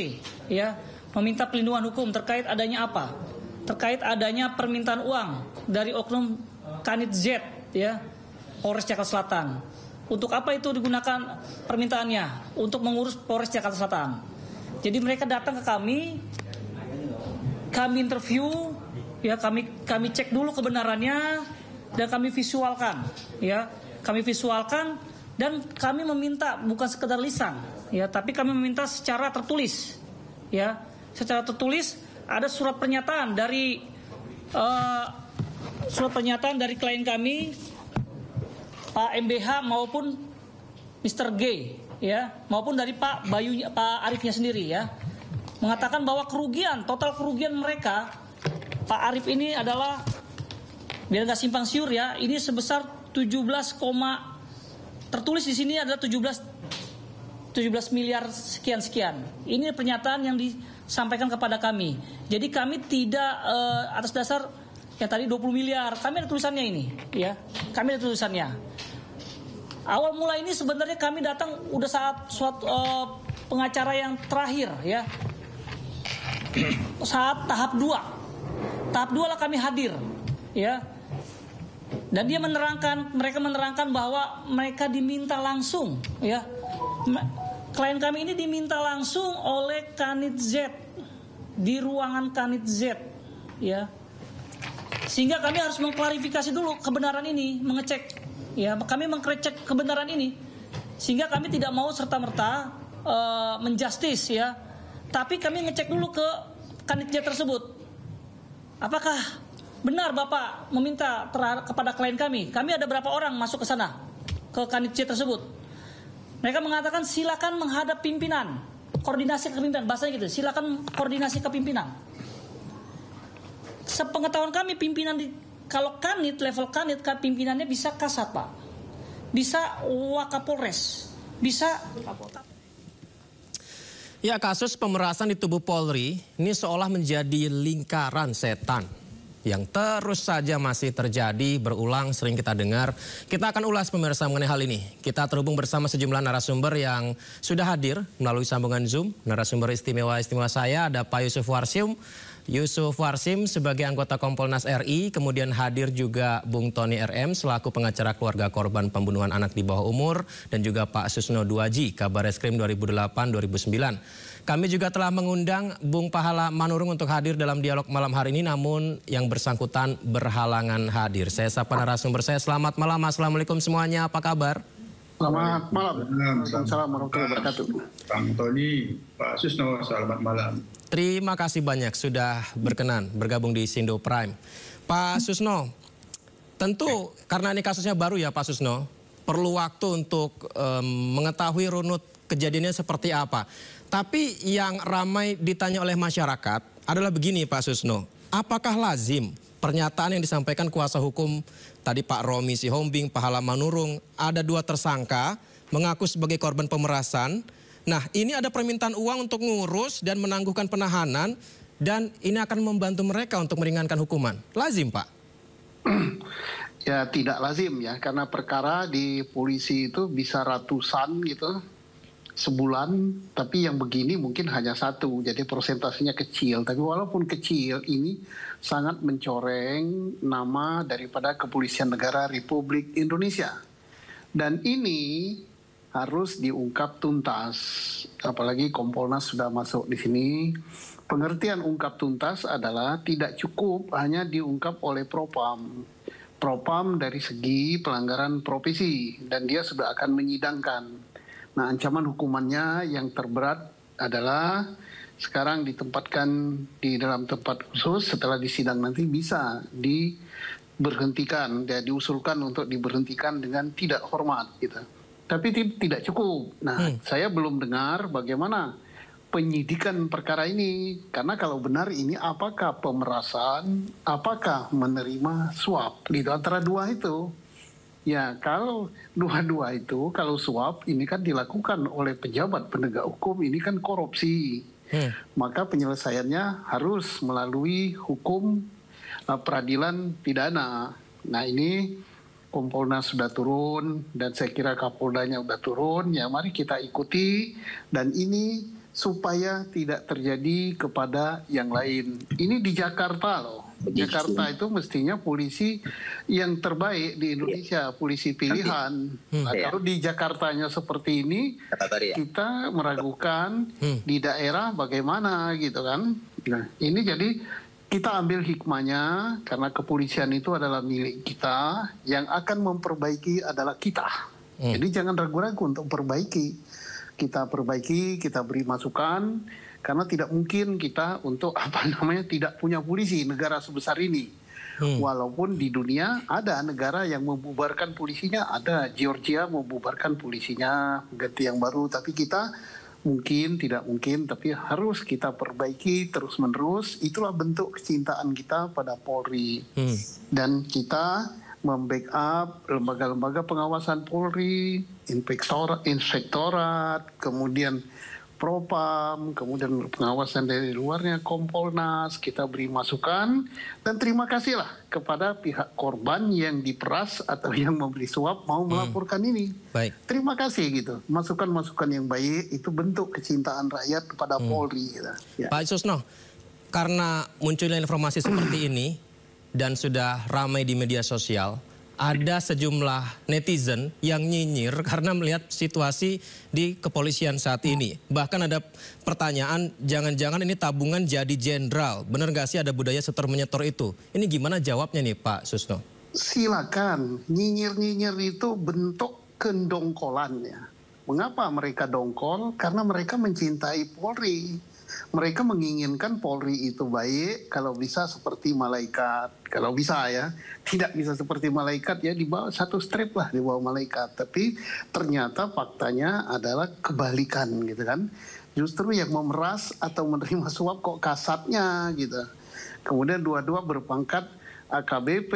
meminta pelindungan hukum terkait adanya apa? Terkait adanya permintaan uang dari oknum Kanit Z, Polres Jakarta Selatan. Untuk apa itu digunakan permintaannya? Untuk mengurus Polres Jakarta Selatan. Jadi mereka datang ke kami interview, kami cek dulu kebenarannya. Dan kami visualkan, dan kami meminta bukan sekedar lisan, tapi kami meminta secara tertulis, secara tertulis ada surat pernyataan dari klien kami, Pak MBH maupun Mr. G, maupun dari Pak Arifnya sendiri, mengatakan bahwa total kerugian mereka, Pak Arif ini adalah, biar nggak simpang siur ini sebesar 17, tertulis di sini adalah 17 miliar sekian. Ini pernyataan yang disampaikan kepada kami. Jadi kami tidak atas dasar yang tadi 20 miliar. Kami ada tulisannya ini, Kami ada tulisannya. Awal mula ini sebenarnya kami datang udah saat suatu pengacara yang terakhir, Saat tahap 2. Tahap 2 lah kami hadir, Dan mereka menerangkan bahwa mereka diminta langsung, Klien kami ini diminta langsung oleh Kanit Z di ruangan Kanit Z, Sehingga kami harus mengklarifikasi dulu kebenaran ini, mengecek, Kami mengecek kebenaran ini, sehingga kami tidak mau serta-merta menjustis, Tapi kami ngecek dulu ke Kanit Z tersebut. Apakah benar Bapak meminta kepada klien kami? Kami ada berapa orang masuk ke sana, ke Kanit C tersebut. Mereka mengatakan silakan menghadap pimpinan, koordinasi ke pimpinan, bahasanya gitu, silakan koordinasi ke pimpinan. Sepengetahuan kami pimpinan kalau Kanit, level Kanit, pimpinannya bisa Kasat Pak, bisa Wakapolres, bisa Kapolta. Ya, kasus pemerasan di tubuh Polri ini seolah menjadi lingkaran setan yang terus saja masih terjadi, berulang, sering kita dengar. Kita akan ulas pemirsa mengenai hal ini. Kita terhubung bersama sejumlah narasumber yang sudah hadir melalui sambungan Zoom. Narasumber istimewa saya ada Pak Yusuf Warsim sebagai anggota Kompolnas RI, kemudian hadir juga Bung Tony RM selaku pengacara keluarga korban pembunuhan anak di bawah umur, dan juga Pak Susno Duaji, Kabareskrim 2008-2009. Kami juga telah mengundang Bung Pahala Manurung untuk hadir dalam dialog malam hari ini, namun yang bersangkutan berhalangan hadir. Saya sapa narasumber saya, selamat malam, Assalamualaikum semuanya, apa kabar? Selamat malam. Assalamualaikum warahmatullahi wabarakatuh. Bang Tony, Pak Susno, selamat malam. Terima kasih banyak sudah berkenan bergabung di Sindo Prime. Pak Susno, tentu karena ini kasusnya baru ya Pak Susno, perlu waktu untuk mengetahui runut kejadiannya seperti apa. Tapi yang ramai ditanya oleh masyarakat adalah begini Pak Susno, apakah lazim pernyataan yang disampaikan kuasa hukum tadi Pak Romi Sihombing, Pahala Manurung, ada 2 tersangka mengaku sebagai korban pemerasan. Nah, ini ada permintaan uang untuk ngurus dan menangguhkan penahanan, dan ini akan membantu mereka untuk meringankan hukuman. Lazim, Pak? Ya tidak lazim ya, karena perkara di polisi itu bisa ratusan gitu sebulan, tapi yang begini mungkin hanya satu, jadi persentasenya kecil. Tapi walaupun kecil, ini sangat mencoreng nama daripada Kepolisian Negara Republik Indonesia. Dan ini harus diungkap tuntas, apalagi Kompolnas sudah masuk di sini. Pengertian ungkap tuntas adalah tidak cukup hanya diungkap oleh Propam. Propam dari segi pelanggaran profesi, dan dia sudah akan menyidangkan. Nah, ancaman hukumannya yang terberat adalah sekarang ditempatkan di dalam tempat khusus, setelah disidang nanti bisa diberhentikan, diusulkan untuk diberhentikan dengan tidak hormat gitu. Tapi tidak cukup. Nah, saya belum dengar bagaimana penyidikan perkara ini, karena kalau benar ini apakah pemerasan, apakah menerima suap, di antara dua itu. Ya, kalau dua-dua itu, kalau suap ini kan dilakukan oleh pejabat penegak hukum, ini kan korupsi. Maka penyelesaiannya harus melalui hukum peradilan pidana. Nah, ini Kompolnas sudah turun, dan saya kira Kapoldanya sudah turun, ya mari kita ikuti, dan ini supaya tidak terjadi kepada yang lain. Ini di Jakarta loh. Jakarta itu mestinya polisi yang terbaik di Indonesia, polisi pilihan. Nah, kalau di Jakartanya seperti ini, kita meragukan di daerah bagaimana gitu kan. Nah, ini jadi kita ambil hikmahnya, karena kepolisian itu adalah milik kita, yang akan memperbaiki adalah kita. Jadi jangan ragu-ragu untuk perbaiki. Kita perbaiki, kita beri masukan, karena tidak mungkin kita untuk tidak punya polisi negara sebesar ini. Walaupun di dunia ada negara yang membubarkan polisinya, ada Georgia membubarkan polisinya, ganti yang baru, tapi kita mungkin, tidak mungkin, tapi harus kita perbaiki terus-menerus. Itulah bentuk kecintaan kita pada Polri. Dan kita membackup lembaga-lembaga pengawasan Polri, inspektorat, kemudian Propam, kemudian pengawasan dari luarnya Kompolnas, kita beri masukan, dan terima kasihlah kepada pihak korban yang diperas atau yang memberi suap mau melaporkan ini. Baik. Terima kasih gitu, masukan-masukan yang baik itu bentuk kecintaan rakyat kepada Polri. Gitu. Ya. Pak Susno, karena munculnya informasi seperti ini dan sudah ramai di media sosial, ada sejumlah netizen yang nyinyir karena melihat situasi di kepolisian saat ini. Bahkan ada pertanyaan, jangan-jangan ini tabungan jadi jenderal. Benar nggak sih ada budaya setor-menyetor itu? Ini gimana jawabnya nih Pak Susno? Silakan, nyinyir-nyinyir itu bentuk kendongkolannya. Mengapa mereka dongkol? Karena mereka mencintai Polri. Mereka menginginkan Polri itu baik, kalau bisa seperti malaikat. Kalau bisa ya, tidak bisa seperti malaikat ya di bawah satu strip lah di bawah malaikat. Tapi ternyata faktanya adalah kebalikan gitu kan. Justru yang memeras atau menerima suap kok kasatnya gitu. Kemudian dua-dua berpangkat AKBP,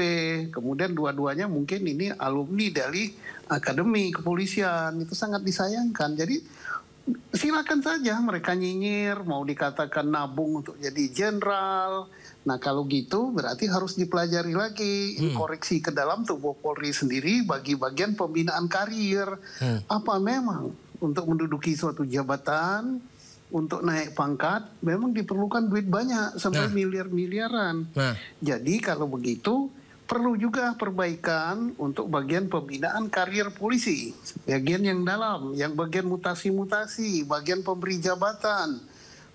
kemudian dua-duanya mungkin ini alumni dari Akademi Kepolisian. Itu sangat disayangkan. Jadi silakan saja mereka nyinyir, mau dikatakan nabung untuk jadi jenderal. Nah kalau gitu berarti harus dipelajari lagi, koreksi ke dalam tubuh Polri sendiri bagi bagian pembinaan karir. Apa memang untuk menduduki suatu jabatan, untuk naik pangkat, memang diperlukan duit banyak sampai miliar-miliaran. Jadi kalau begitu, perlu juga perbaikan untuk bagian pembinaan karir polisi. Bagian yang dalam, yang bagian mutasi-mutasi, bagian pemberi jabatan,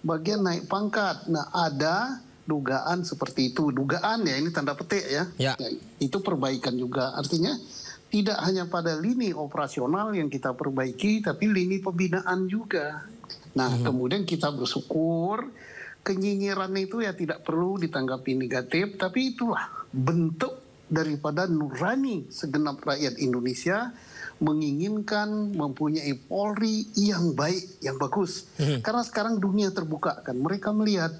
bagian naik pangkat. Nah ada dugaan seperti itu. Dugaan ya, ini tanda petik ya. Ya, itu perbaikan juga. Artinya tidak hanya pada lini operasional yang kita perbaiki, tapi lini pembinaan juga. Nah kemudian kita bersyukur kenyinyiran itu ya tidak perlu ditanggapi negatif, tapi itulah bentuk daripada nurani segenap rakyat Indonesia menginginkan mempunyai Polri yang baik, yang bagus. Karena sekarang dunia terbuka kan, mereka melihat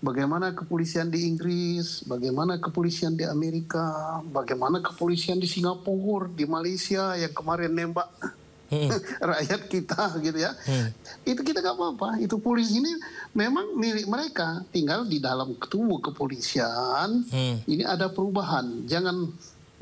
bagaimana kepolisian di Inggris, bagaimana kepolisian di Amerika, bagaimana kepolisian di Singapura, di Malaysia yang kemarin nembak rakyat kita gitu ya. Itu kita gak apa-apa, itu polisi ini memang milik mereka, tinggal di dalam tubuh kepolisian ini ada perubahan. Jangan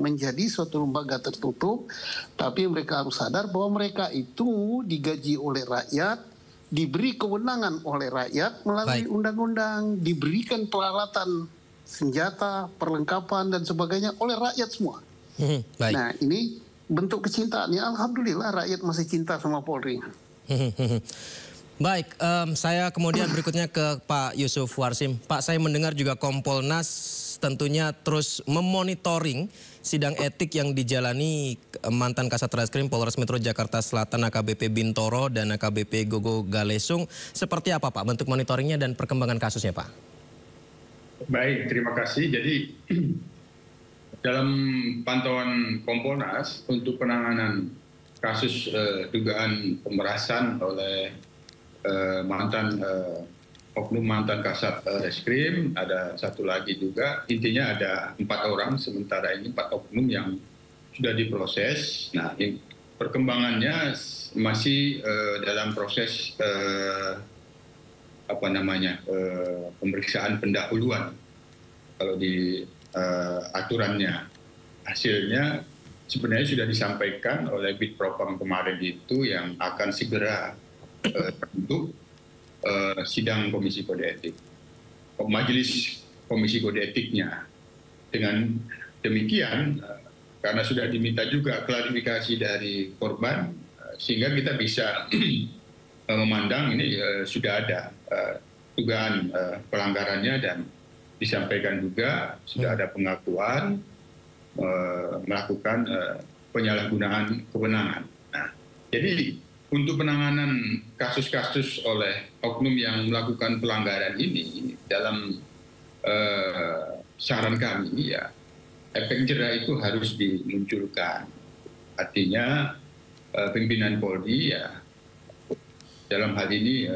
menjadi suatu lembaga tertutup, tapi mereka harus sadar bahwa mereka itu digaji oleh rakyat, diberi kewenangan oleh rakyat melalui undang-undang, diberikan peralatan senjata, perlengkapan dan sebagainya oleh rakyat semua. Nah, ini bentuk kecintaan. Ya, alhamdulillah rakyat masih cinta sama Polri. Baik, saya kemudian berikutnya ke Pak Yusuf Warsim. Pak, saya mendengar juga Kompolnas tentunya terus memonitoring sidang etik yang dijalani mantan Kasat Reskrim Polres Metro Jakarta Selatan AKBP Bintoro dan AKBP Gogo Galesung. Seperti apa Pak bentuk monitoringnya dan perkembangan kasusnya Pak? Baik, terima kasih. Jadi dalam pantauan Kompolnas untuk penanganan kasus dugaan pemerasan oleh oknum mantan Kasat Reskrim, ada satu lagi juga, intinya ada 4 orang, sementara ini 4 oknum yang sudah diproses. Nah, perkembangannya masih dalam proses pemeriksaan pendahuluan kalau di aturannya. Hasilnya sebenarnya sudah disampaikan oleh Bid Propam kemarin itu yang akan segera untuk sidang Komisi Kode Etik, Majelis Komisi Kode Etiknya. Dengan demikian, karena sudah diminta juga klarifikasi dari korban, sehingga kita bisa memandang ini sudah ada dugaan pelanggarannya dan disampaikan juga sudah ada pengakuan melakukan penyalahgunaan kewenangan. Nah, jadi untuk penanganan kasus-kasus oleh oknum yang melakukan pelanggaran ini, dalam saran kami ya, efek jera itu harus dimunculkan. Artinya pimpinan Polri ya, dalam hal ini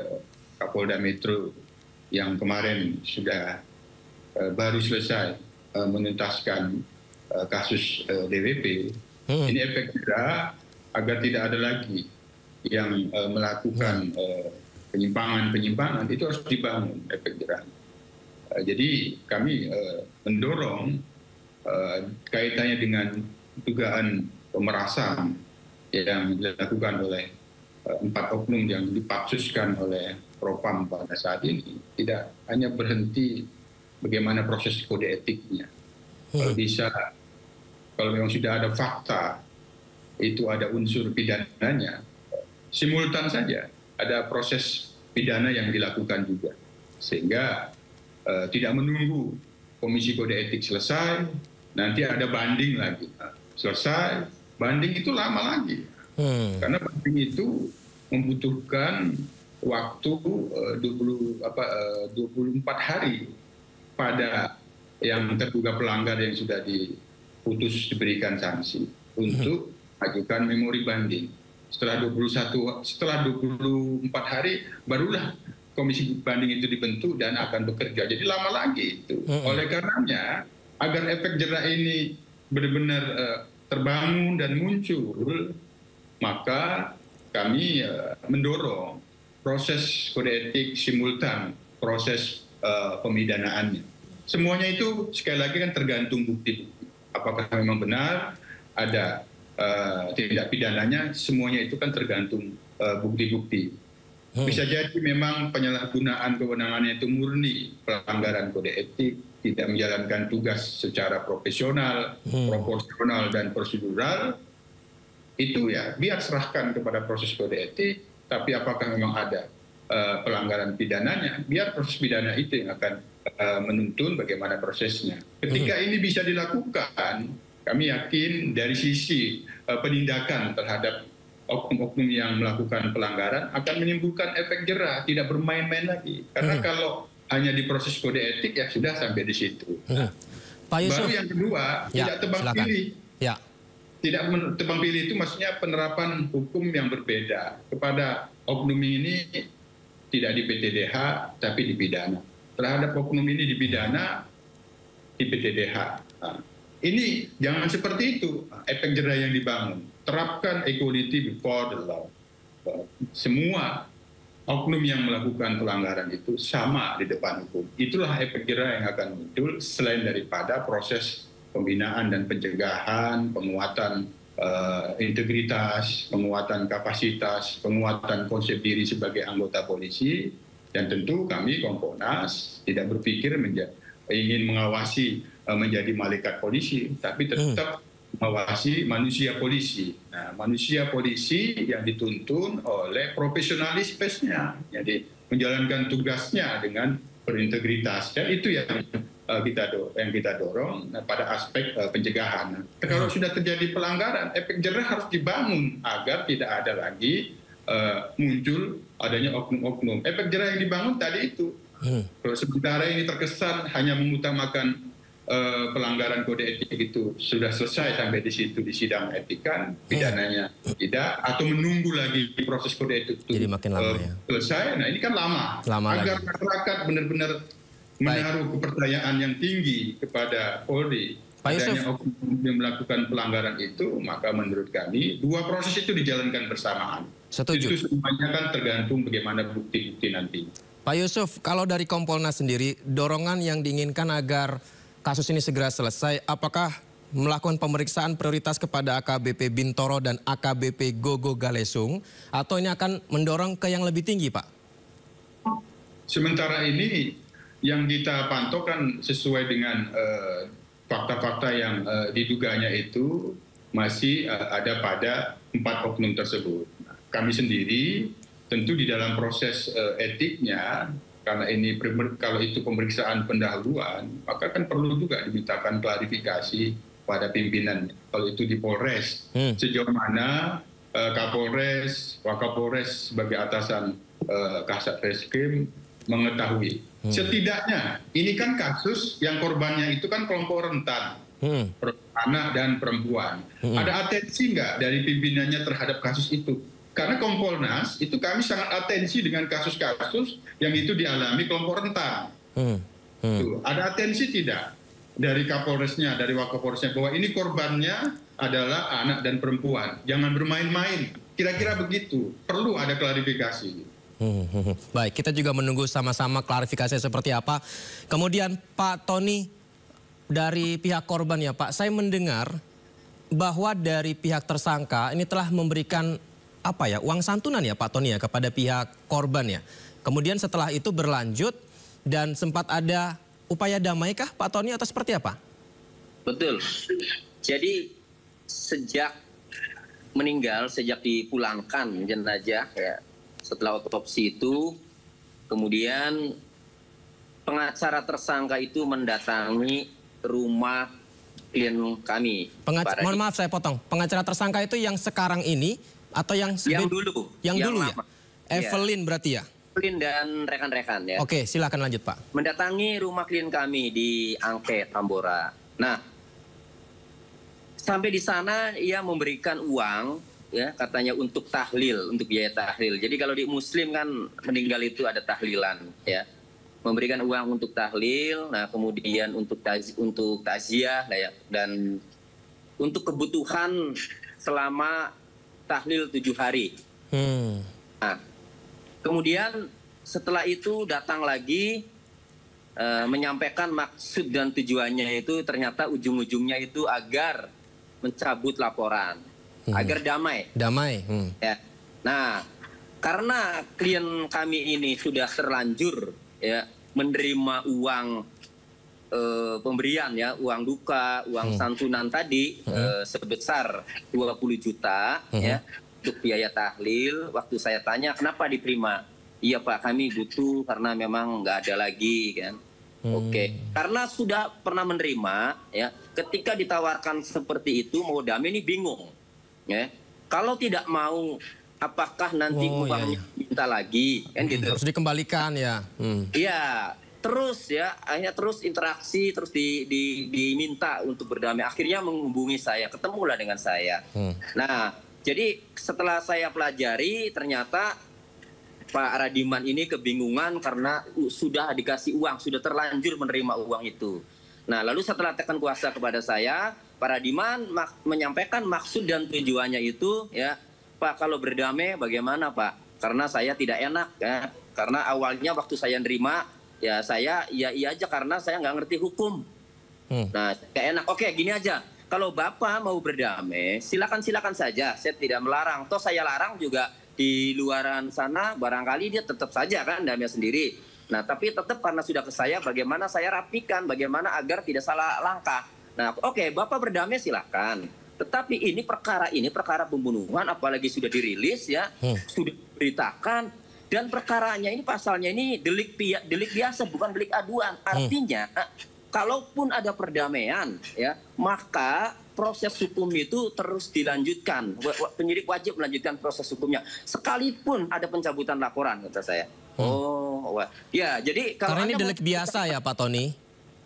Kapolda Metro yang kemarin sudah baru selesai menuntaskan kasus DWP, ini efek jera agar tidak ada lagi yang melakukan penyimpangan itu harus dibangun efek jera. Jadi kami mendorong kaitannya dengan dugaan pemerasan yang dilakukan oleh 4 oknum yang dipatsuskan oleh Propam pada saat ini tidak hanya berhenti bagaimana proses kode etiknya. Kalau bisa, kalau memang sudah ada fakta itu ada unsur pidananya, simultan saja ada proses pidana yang dilakukan juga, sehingga tidak menunggu Komisi Kode Etik selesai, nanti ada banding lagi, selesai banding itu lama lagi, karena banding itu membutuhkan waktu 24 hari pada yang terduga pelanggar yang sudah diputus diberikan sanksi untuk ajukan memori banding. Setelah 24 hari barulah komisi banding itu dibentuk dan akan bekerja. Jadi lama lagi itu. Oleh karenanya agar efek jera ini benar-benar terbangun dan muncul, maka kami mendorong proses kode etik simultan, proses pemidanaannya. Semuanya itu sekali lagi kan tergantung bukti-bukti. Apakah memang benar ada tindak pidananya, semuanya itu kan tergantung bukti-bukti. Bisa jadi memang penyalahgunaan kewenangannya itu murni pelanggaran kode etik, tidak menjalankan tugas secara profesional, proporsional dan prosedural. Itu ya biar serahkan kepada proses kode etik, tapi apakah memang ada pelanggaran pidananya, biar proses pidana itu yang akan menuntun bagaimana prosesnya. Ketika ini bisa dilakukan, kami yakin dari sisi penindakan terhadap oknum-oknum yang melakukan pelanggaran akan menimbulkan efek jera, tidak bermain-main lagi. Karena kalau hanya di proses kode etik ya sudah sampai di situ. Pak Yusuf, baru yang kedua, tidak tebang pilih. Tidak tebang pilih itu maksudnya penerapan hukum yang berbeda. Kepada oknum ini tidak di PTDH tapi dipidana. Terhadap oknum ini dipidana di PTDH. Ini jangan seperti itu efek jera yang dibangun. Terapkan equality before the law. Semua oknum yang melakukan pelanggaran itu sama di depan hukum. Itulah efek jera yang akan muncul selain daripada proses pembinaan dan pencegahan, penguatan integritas, penguatan kapasitas, penguatan konsep diri sebagai anggota polisi, dan tentu kami Kompolnas tidak berpikir ingin mengawasi menjadi malaikat polisi, tapi tetap mengawasi manusia polisi. Nah, manusia polisi yang dituntun oleh profesionalismenya, jadi menjalankan tugasnya dengan berintegritas, dan itu yang kita dorong pada aspek pencegahan. Kalau sudah terjadi pelanggaran, efek jerah harus dibangun agar tidak ada lagi muncul adanya oknum-oknum. Efek jerah yang dibangun tadi itu. Kalau sementara ini terkesan hanya mengutamakan pelanggaran kode etik itu sudah selesai sampai di situ di sidang etik kan, pidananya tidak, atau menunggu lagi proses kode etik itu jadi makin lama, selesai. Nah ini kan lama agar masyarakat benar-benar menaruh kepercayaan yang tinggi kepada Polri. Adanya oknum yang melakukan pelanggaran itu, maka menurut kami dua proses itu dijalankan bersamaan. Setuju. Itu semuanya kan tergantung bagaimana bukti-bukti nanti. Pak Yusuf, kalau dari Kompolnas sendiri, dorongan yang diinginkan agar kasus ini segera selesai, apakah melakukan pemeriksaan prioritas kepada AKBP Bintoro dan AKBP Gogo Galesung, atau ini akan mendorong ke yang lebih tinggi, Pak? Sementara ini yang kita pantau kan sesuai dengan fakta-fakta yang diduganya itu masih ada pada 4 oknum tersebut. Kami sendiri tentu di dalam proses etiknya, karena ini kalau itu pemeriksaan pendahuluan, maka kan perlu juga dimintakan klarifikasi pada pimpinan. Kalau itu di Polres, sejauh mana Kapolres, Wakapolres sebagai atasan Kasat Reskrim mengetahui. Setidaknya ini kan kasus yang korbannya itu kan kelompok rentan, anak dan perempuan. Ada atensi nggak dari pimpinannya terhadap kasus itu? Karena Kompolnas itu kami sangat atensi dengan kasus-kasus yang itu dialami kelompok rentan. Ada atensi tidak dari Kapolresnya, dari Wakapolresnya bahwa ini korbannya adalah anak dan perempuan. Jangan bermain-main. Kira-kira begitu. Perlu ada klarifikasi. Baik, kita juga menunggu sama-sama klarifikasi seperti apa. Kemudian Pak Tony, dari pihak korban ya Pak, saya mendengar bahwa dari pihak tersangka ini telah memberikan uang santunan ya Pak Tony ya kepada pihak korban ya. Kemudian setelah itu berlanjut dan sempat ada upaya damai kah Pak Tony atau seperti apa? Betul. Jadi sejak meninggal, sejak dipulangkan jenazah ya, setelah otopsi itu, kemudian pengacara tersangka itu mendatangi rumah klien kami. Mohon maaf saya potong. Pengacara tersangka itu yang sekarang ini atau yang dulu? Yang dulu ya? Evelyn berarti ya? Evelyn dan rekan-rekan ya. Oke, silakan lanjut Pak. Mendatangi rumah klien kami di Angke, Tambora. Nah, sampai di sana ia memberikan uang, ya katanya untuk tahlil, untuk biaya tahlil. Jadi kalau di Muslim kan meninggal itu ada tahlilan, ya. Memberikan uang untuk tahlil, nah kemudian untuk takziah, ya, dan untuk kebutuhan selama tahlil 7 hari. Nah, kemudian setelah itu datang lagi menyampaikan maksud dan tujuannya itu ternyata ujung-ujungnya itu agar mencabut laporan, agar damai. Damai. Ya. Nah, karena klien kami ini sudah terlanjur ya menerima uang pemberian ya, uang duka, uang santunan tadi sebesar 20 juta ya untuk biaya tahlil. Waktu saya tanya kenapa diterima, iya Pak kami butuh karena memang nggak ada lagi kan. Oke, karena sudah pernah menerima ya, ketika ditawarkan seperti itu mau damai ini bingung ya. Kalau tidak mau apakah nanti uangnya minta lagi kan gitu. Harus dikembalikan ya. Iya. Terus ya, akhirnya terus interaksi, terus diminta untuk berdamai. Akhirnya menghubungi saya, ketemulah dengan saya. Nah, jadi setelah saya pelajari, ternyata Pak Radiman ini kebingungan karena sudah dikasih uang, sudah terlanjur menerima uang itu. Nah, lalu setelah tekan kuasa kepada saya, Pak Radiman menyampaikan maksud dan tujuannya itu, ya, Pak kalau berdamai bagaimana Pak? Karena saya tidak enak ya, karena awalnya waktu saya nerima, ya saya iya aja karena saya nggak ngerti hukum. Nah, kayak enak. Oke, gini aja. Kalau Bapak mau berdamai, silakan saja. Saya tidak melarang. Toh saya larang juga di luaran sana, barangkali dia tetap saja kan damai sendiri. Nah, tapi tetap karena sudah ke saya, bagaimana saya rapikan, bagaimana agar tidak salah langkah. Nah, oke, Bapak berdamai silakan. Tetapi ini perkara pembunuhan, apalagi sudah dirilis ya, sudah diberitakan, dan perkaranya ini pasalnya ini delik biasa, bukan delik aduan. Artinya, kalaupun ada perdamaian, ya, maka proses hukum itu terus dilanjutkan. Penyidik wajib melanjutkan proses hukumnya, sekalipun ada pencabutan laporan, kata saya. Ya, jadi kalau karena ini delik biasa ya, Pak Tony.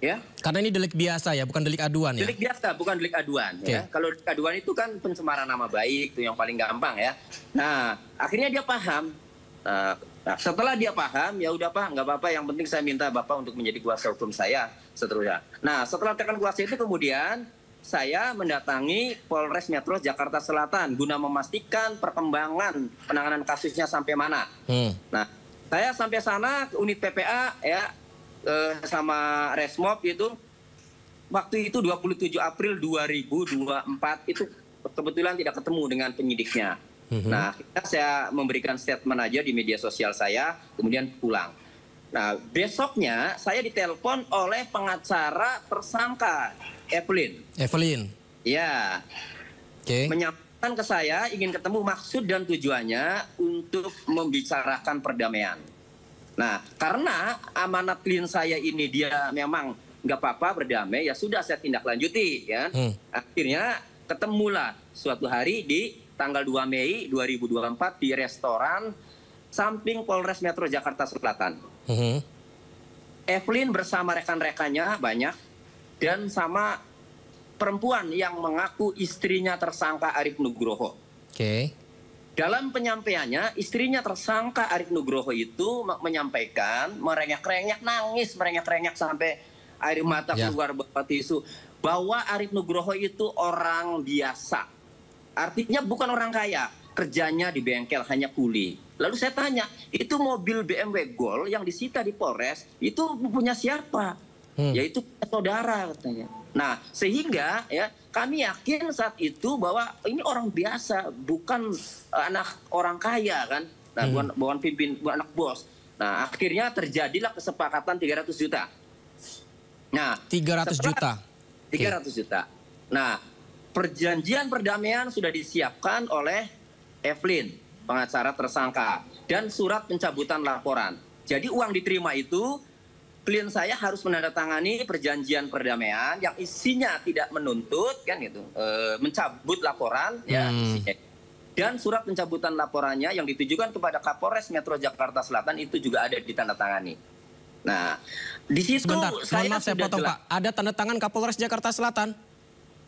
Ya. Karena ini delik biasa ya, bukan delik aduan ya. Delik biasa, bukan delik aduan. Ya. Kalau delik aduan itu kan pencemaran nama baik, itu yang paling gampang ya. Nah, akhirnya dia paham. Nah, setelah dia paham, ya udah Pak, nggak apa-apa. Yang penting saya minta Bapak untuk menjadi kuasa hukum saya, seterusnya. Nah, setelah tekan kuasa itu kemudian saya mendatangi Polres Metro Jakarta Selatan guna memastikan perkembangan penanganan kasusnya sampai mana. Nah, saya sampai sana ke unit PPA ya sama Resmob itu. Waktu itu 27 April 2024 itu kebetulan tidak ketemu dengan penyidiknya. Nah, saya memberikan statement aja di media sosial saya, kemudian pulang. Nah, besoknya saya ditelepon oleh pengacara tersangka, Evelyn. Ya. Menyampaikan ke saya ingin ketemu, maksud dan tujuannya untuk membicarakan perdamaian. Nah, karena amanat klien saya ini dia memang nggak apa-apa berdamai, ya sudah saya tindak lanjuti. Ya. Akhirnya ketemulah suatu hari di tanggal 2 Mei 2024 di restoran samping Polres Metro Jakarta Selatan. Evelyn bersama rekan-rekannya banyak dan sama perempuan yang mengaku istrinya tersangka Arif Nugroho. Dalam penyampaiannya, istrinya tersangka Arif Nugroho itu menyampaikan merengek-rengek, nangis merengek-rengek sampai air mata keluar bawa tisu, bahwa Arif Nugroho itu orang biasa. Artinya bukan orang kaya, kerjanya di bengkel hanya kuli. Lalu saya tanya, itu mobil BMW Gol yang disita di Polres, itu punya siapa? Yaitu saudara katanya. Nah, sehingga ya kami yakin saat itu bahwa ini orang biasa, bukan anak orang kaya kan. Nah, bukan anak bos. Nah, akhirnya terjadilah kesepakatan 300 juta. Nah, 300 juta. 300 juta. Nah, perjanjian perdamaian sudah disiapkan oleh Evelyn, pengacara tersangka, dan surat pencabutan laporan. Jadi uang diterima itu, klien saya harus menandatangani perjanjian perdamaian yang isinya tidak menuntut, kan gitu, mencabut laporan, ya, isinya. Dan surat pencabutan laporannya yang ditujukan kepada Kapolres Metro Jakarta Selatan itu juga ada ditandatangani. Nah, di situ Sebentar, saya potong Pak. Ada tanda tangan Kapolres Jakarta Selatan?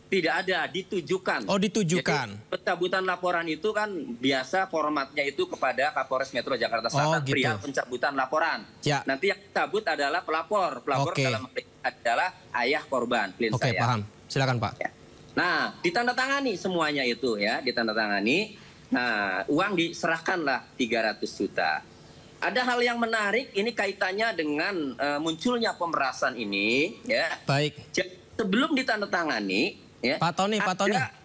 Tidak ada, ditujukan. Oh, ditujukan. Jadi, pencabutan laporan itu kan biasa formatnya itu kepada Kapolres Metro Jakarta Selatan, perihal pencabutan laporan. Ya. Nanti yang cabut adalah pelapor. Pelapor dalam adalah ayah korban, klien saya. Paham. Silakan Pak. Ya. Nah, ditandatangani semuanya itu ya, ditandatangani. Nah, uang diserahkanlah 300 juta. Ada hal yang menarik, ini kaitannya dengan munculnya pemerasan ini. Ya. Baik. Sebelum ditandatangani, ya, Pak Tony,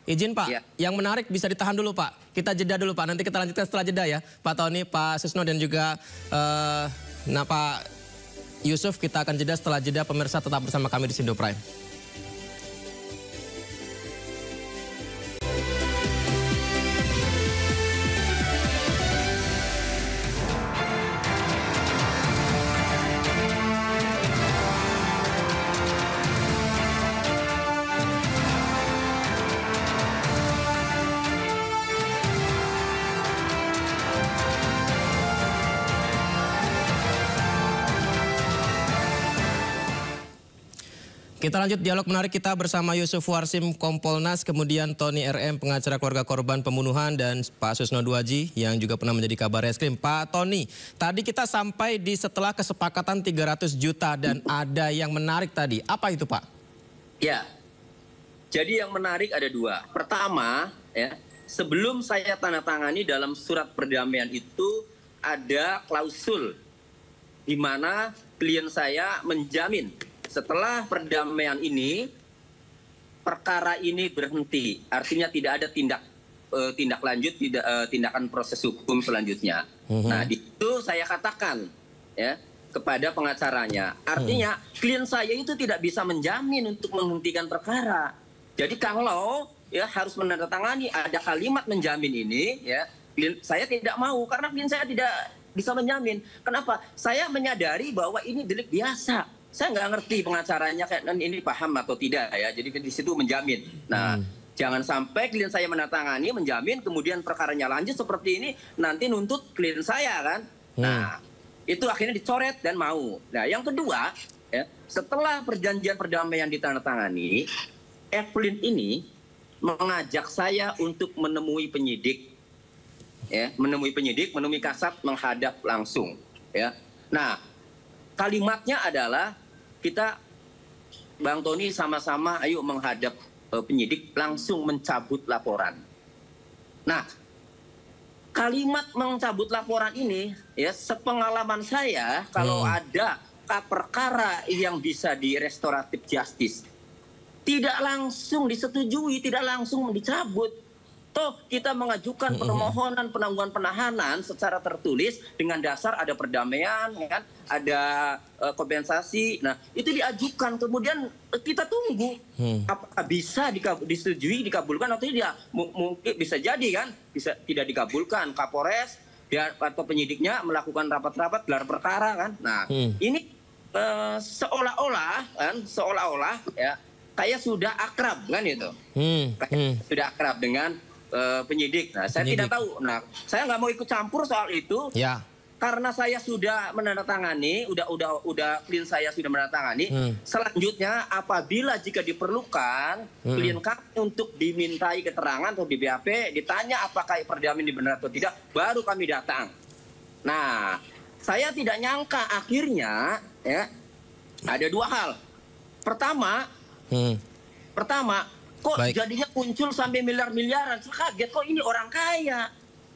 izin Pak, yang menarik bisa ditahan dulu Pak. Kita jeda dulu Pak, nanti kita lanjutkan setelah jeda ya. Pak Tony, Pak Susno dan juga Pak Yusuf, kita akan jeda setelah jeda. Pemirsa tetap bersama kami di Sindo Prime. Kita lanjut dialog menarik kita bersama Yusuf Warsim, Kompolnas, kemudian Tony RM, pengacara keluarga korban pembunuhan, dan Pak Susno Duaji yang juga pernah menjadi kabar reskrim. Pak Tony, tadi kita sampai di setelah kesepakatan 300 juta dan ada yang menarik tadi. Apa itu Pak? Ya, jadi yang menarik ada dua. Pertama, ya, sebelum saya tanda tangani dalam surat perdamaian itu ada klausul di mana klien saya menjamin setelah perdamaian ini, perkara ini berhenti. Artinya tidak ada tindak lanjut, tindakan proses hukum selanjutnya. Nah, itu saya katakan ya kepada pengacaranya. Artinya klien saya itu tidak bisa menjamin untuk menghentikan perkara. Jadi kalau ya harus menandatangani ada kalimat menjamin ini, ya klien saya tidak mau karena klien saya tidak bisa menjamin. Kenapa? Saya menyadari bahwa ini delik biasa. Saya nggak ngerti pengacaranya kayak ini paham atau tidak ya. Jadi di situ menjamin. Nah, jangan sampai klien saya menandatangani, menjamin, kemudian perkaranya lanjut seperti ini, nanti nuntut klien saya kan. Nah, itu akhirnya dicoret dan mau. Nah, yang kedua, ya, setelah perjanjian perdamaian ditandatangani, Evelyn ini mengajak saya untuk menemui penyidik, ya, menemui Kasat menghadap langsung, ya. Nah, kalimatnya adalah kita, Bang Tony, sama-sama ayo menghadap penyidik langsung mencabut laporan. Nah, kalimat mencabut laporan ini, ya, sepengalaman saya, kalau ada perkara yang bisa di restoratif justice, tidak langsung disetujui, tidak langsung dicabut. Toh kita mengajukan permohonan penangguhan penahanan secara tertulis dengan dasar ada perdamaian, kan, ada kompensasi. Nah, itu diajukan, kemudian kita tunggu apakah bisa disetujui, dikabulkan atau tidak. Mungkin bisa jadi kan, bisa tidak dikabulkan. Kapolres atau penyidiknya melakukan rapat-rapat gelar perkara kan. Nah, ini seolah-olah ya kayak sudah akrab kan itu. Sudah akrab dengan penyidik. Nah, saya tidak tahu. Nah, saya nggak mau ikut campur soal itu. Ya. Karena saya sudah menandatangani, udah klien saya sudah menandatangani. Selanjutnya, apabila jika diperlukan, klien kami untuk dimintai keterangan atau di BAP, ditanya apakah perdamaian ini benar atau tidak, baru kami datang. Nah, saya tidak nyangka akhirnya, ya, ada dua hal. Pertama, kok jadinya muncul sampai miliar-miliaran. Saya kaget, kok ini orang kaya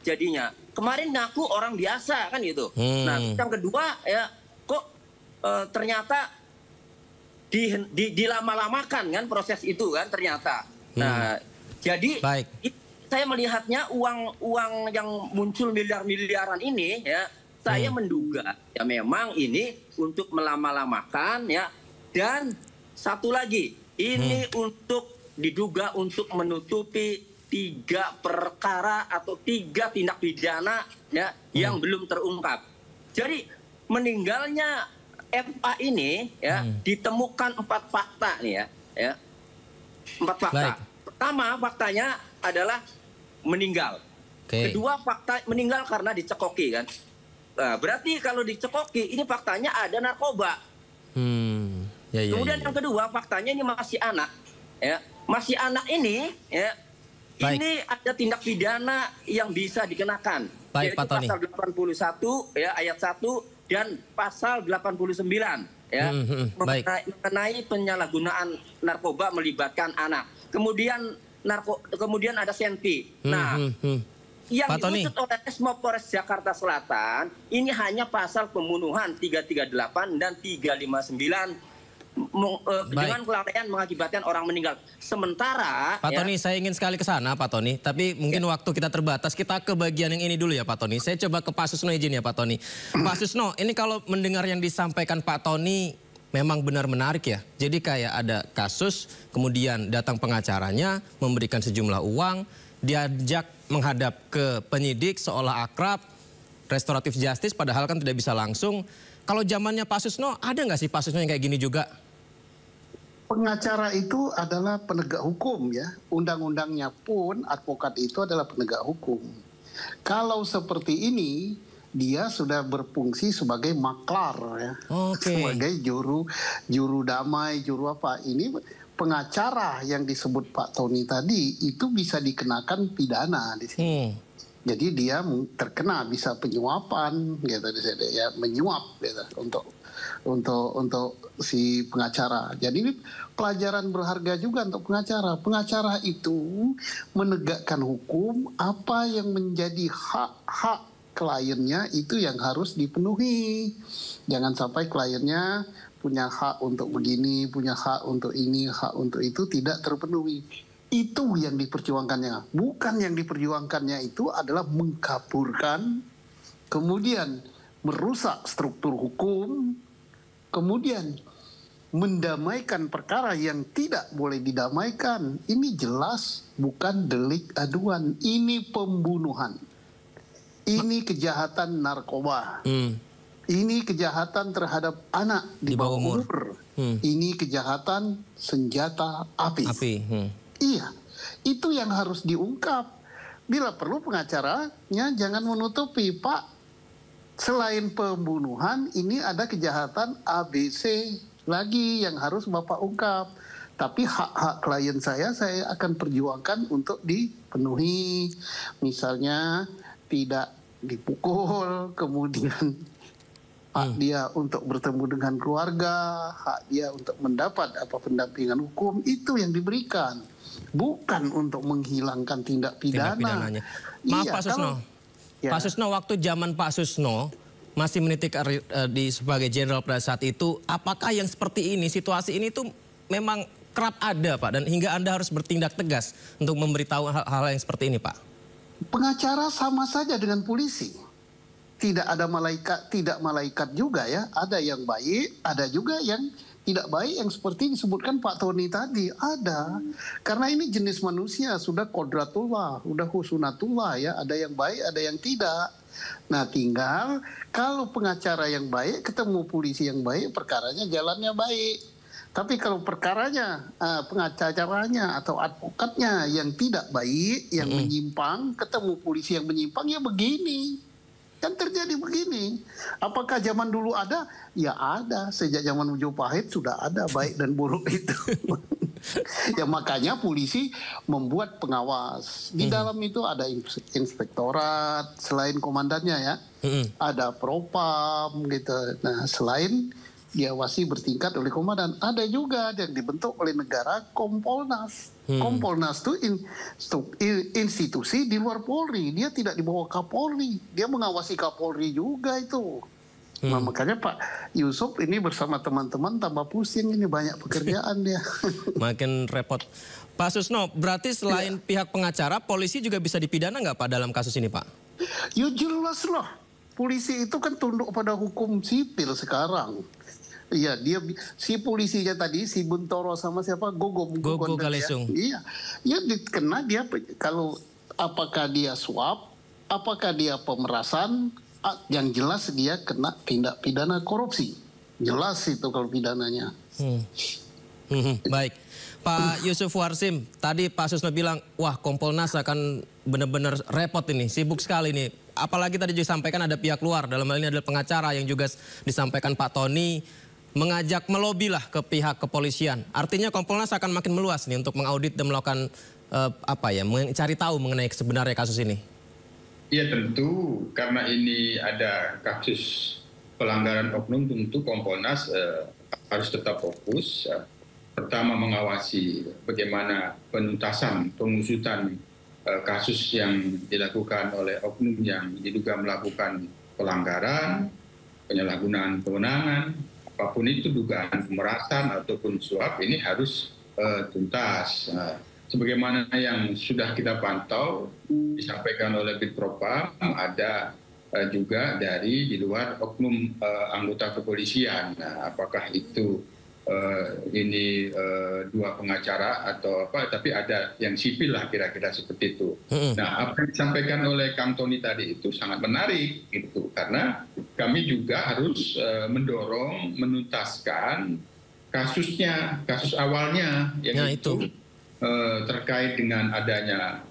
jadinya. Kemarin ngaku orang biasa kan itu. Nah, yang kedua ya, kok ternyata dilama-lamakan kan proses itu kan ternyata. Nah, jadi saya melihatnya uang yang muncul miliar-miliaran ini ya, saya menduga ya memang ini untuk melama-lamakan ya. Dan satu lagi, ini diduga untuk menutupi 3 perkara atau 3 tindak pidana ya yang belum terungkap. Jadi meninggalnya FA ini ya ditemukan 4 fakta nih ya. 4 fakta. Pertama, faktanya adalah meninggal. Kedua, fakta meninggal karena dicekoki kan. Nah, berarti kalau dicekoki ini faktanya ada narkoba. Kemudian yang kedua, faktanya ini masih anak ya. Masih anak ini ya, ini ada tindak pidana yang bisa dikenakan. Yaitu pasal 81 ya ayat 1 dan pasal 89 ya, mengenai penyalahgunaan narkoba melibatkan anak. Kemudian ada Senti. Nah, yang diusut oleh Polres Jakarta Selatan ini hanya pasal pembunuhan 338 dan 359 dengan kelalaian mengakibatkan orang meninggal. Sementara Pak Tony, saya ingin sekali ke sana Pak Tony, tapi mungkin waktu kita terbatas. Kita ke bagian yang ini dulu ya Pak Tony. Saya coba ke Pak Susno izin ya Pak Tony. Pak Susno, ini kalau mendengar yang disampaikan Pak Tony memang benar menarik ya. Jadi kayak ada kasus, kemudian datang pengacaranya, memberikan sejumlah uang, diajak menghadap ke penyidik seolah akrab, restoratif justice, padahal kan tidak bisa langsung. Kalau zamannya Pak Susno, ada nggak sih Pak Susno yang kayak gini juga? Pengacara itu adalah penegak hukum ya. Undang-undangnya pun advokat itu adalah penegak hukum. Kalau seperti ini, dia sudah berfungsi sebagai maklar ya. Sebagai juru damai, juru apa. Ini pengacara yang disebut Pak Tony tadi itu bisa dikenakan pidana di sini. Jadi dia terkena bisa penyuapan gitu ya, menyuap gitu untuk si pengacara. Jadi ini pelajaran berharga juga untuk pengacara. Pengacara itu menegakkan hukum, apa yang menjadi hak kliennya itu yang harus dipenuhi. Jangan sampai kliennya punya hak untuk begini, punya hak untuk ini, hak untuk itu tidak terpenuhi. Itu yang diperjuangkannya. Bukan yang diperjuangkannya itu adalah mengkaburkan, kemudian merusak struktur hukum, kemudian mendamaikan perkara yang tidak boleh didamaikan. Ini jelas bukan delik aduan, ini pembunuhan. Ini kejahatan narkoba. Ini kejahatan terhadap anak di bawah umur. Ini kejahatan senjata api. Iya, itu yang harus diungkap. Bila perlu pengacaranya jangan menutupi, Pak, selain pembunuhan ini ada kejahatan ABC lagi yang harus Bapak ungkap. Tapi hak-hak klien saya akan perjuangkan untuk dipenuhi. Misalnya tidak dipukul, kemudian hak dia untuk bertemu dengan keluarga, hak dia untuk mendapat pendampingan hukum, itu yang diberikan. Bukan untuk menghilangkan tindak pidana. Maaf Pak Susno. Pak Susno, waktu zaman Pak Susno masih menitik sebagai jenderal pada saat itu, apakah yang seperti ini, situasi ini tuh memang kerap ada Pak, dan hingga Anda harus bertindak tegas untuk memberitahu hal-hal yang seperti ini Pak? Pengacara sama saja dengan polisi. Tidak ada malaikat, tidak malaikat juga ya. Ada yang baik, ada juga yang tidak baik, yang seperti disebutkan Pak Tony tadi. Ada. Karena ini jenis manusia, sudah kodratullah, sudah husnatullah ya. Ada yang baik, ada yang tidak. Nah tinggal kalau pengacara yang baik ketemu polisi yang baik, perkaranya jalannya baik. Tapi kalau perkaranya pengacaranya atau advokatnya yang tidak baik, yang menyimpang, ketemu polisi yang menyimpang, ya begini. Kan terjadi begini. Apakah zaman dulu ada? Ya ada. Sejak zaman Majapahit sudah ada baik dan buruk itu. Ya makanya polisi membuat pengawas. Di dalam itu ada inspektorat, selain komandannya ya. Ada propam gitu. Nah selain diawasi bertingkat oleh komandan, ada juga yang dibentuk oleh negara, Kompolnas. Kompolnas itu institusi di luar Polri, dia tidak di bawah Kapolri, dia mengawasi Kapolri juga itu. Nah, makanya Pak Yusuf ini bersama teman-teman tambah pusing, ini banyak pekerjaan dia. Makin repot. Pak Susno, berarti selain pihak pengacara, polisi juga bisa dipidana nggak Pak dalam kasus ini Pak? Ya jelas lah, polisi itu kan tunduk pada hukum sipil sekarang. Iya, dia si polisinya tadi, si Buntoro sama siapa, Gogo Galesung. Ya. Iya, kena dia kalau apakah dia suap, apakah dia pemerasan, yang jelas dia kena tindak pidana korupsi. Jelas itu kalau pidananya. Baik. Pak Yusuf Warsim, tadi Pak Susno bilang, wah Kompolnas akan benar-benar repot ini, sibuk sekali nih. Apalagi tadi juga disampaikan ada pihak luar, dalam hal ini adalah pengacara yang juga disampaikan Pak Tony, mengajak melobi lah ke pihak kepolisian. Artinya Kompolnas akan makin meluas nih untuk mengaudit dan melakukan mencari tahu mengenai sebenarnya kasus ini. Iya tentu, karena ini ada kasus pelanggaran oknum, tentu Kompolnas harus tetap fokus. Pertama mengawasi bagaimana penuntasan, pengusutan kasus yang dilakukan oleh oknum yang diduga melakukan pelanggaran, penyalahgunaan kewenangan, apapun itu dugaan pemerasan ataupun suap, ini harus tuntas. Sebagaimana yang sudah kita pantau, disampaikan oleh Bitpropam, ada juga dari di luar oknum anggota kepolisian. Nah, apakah itu ini dua pengacara atau apa, tapi ada yang sipil lah kira-kira seperti itu. Nah, apa yang disampaikan oleh Kang Tony tadi itu sangat menarik gitu, karena kami juga harus mendorong menuntaskan kasusnya, kasus awalnya yang itu terkait dengan adanya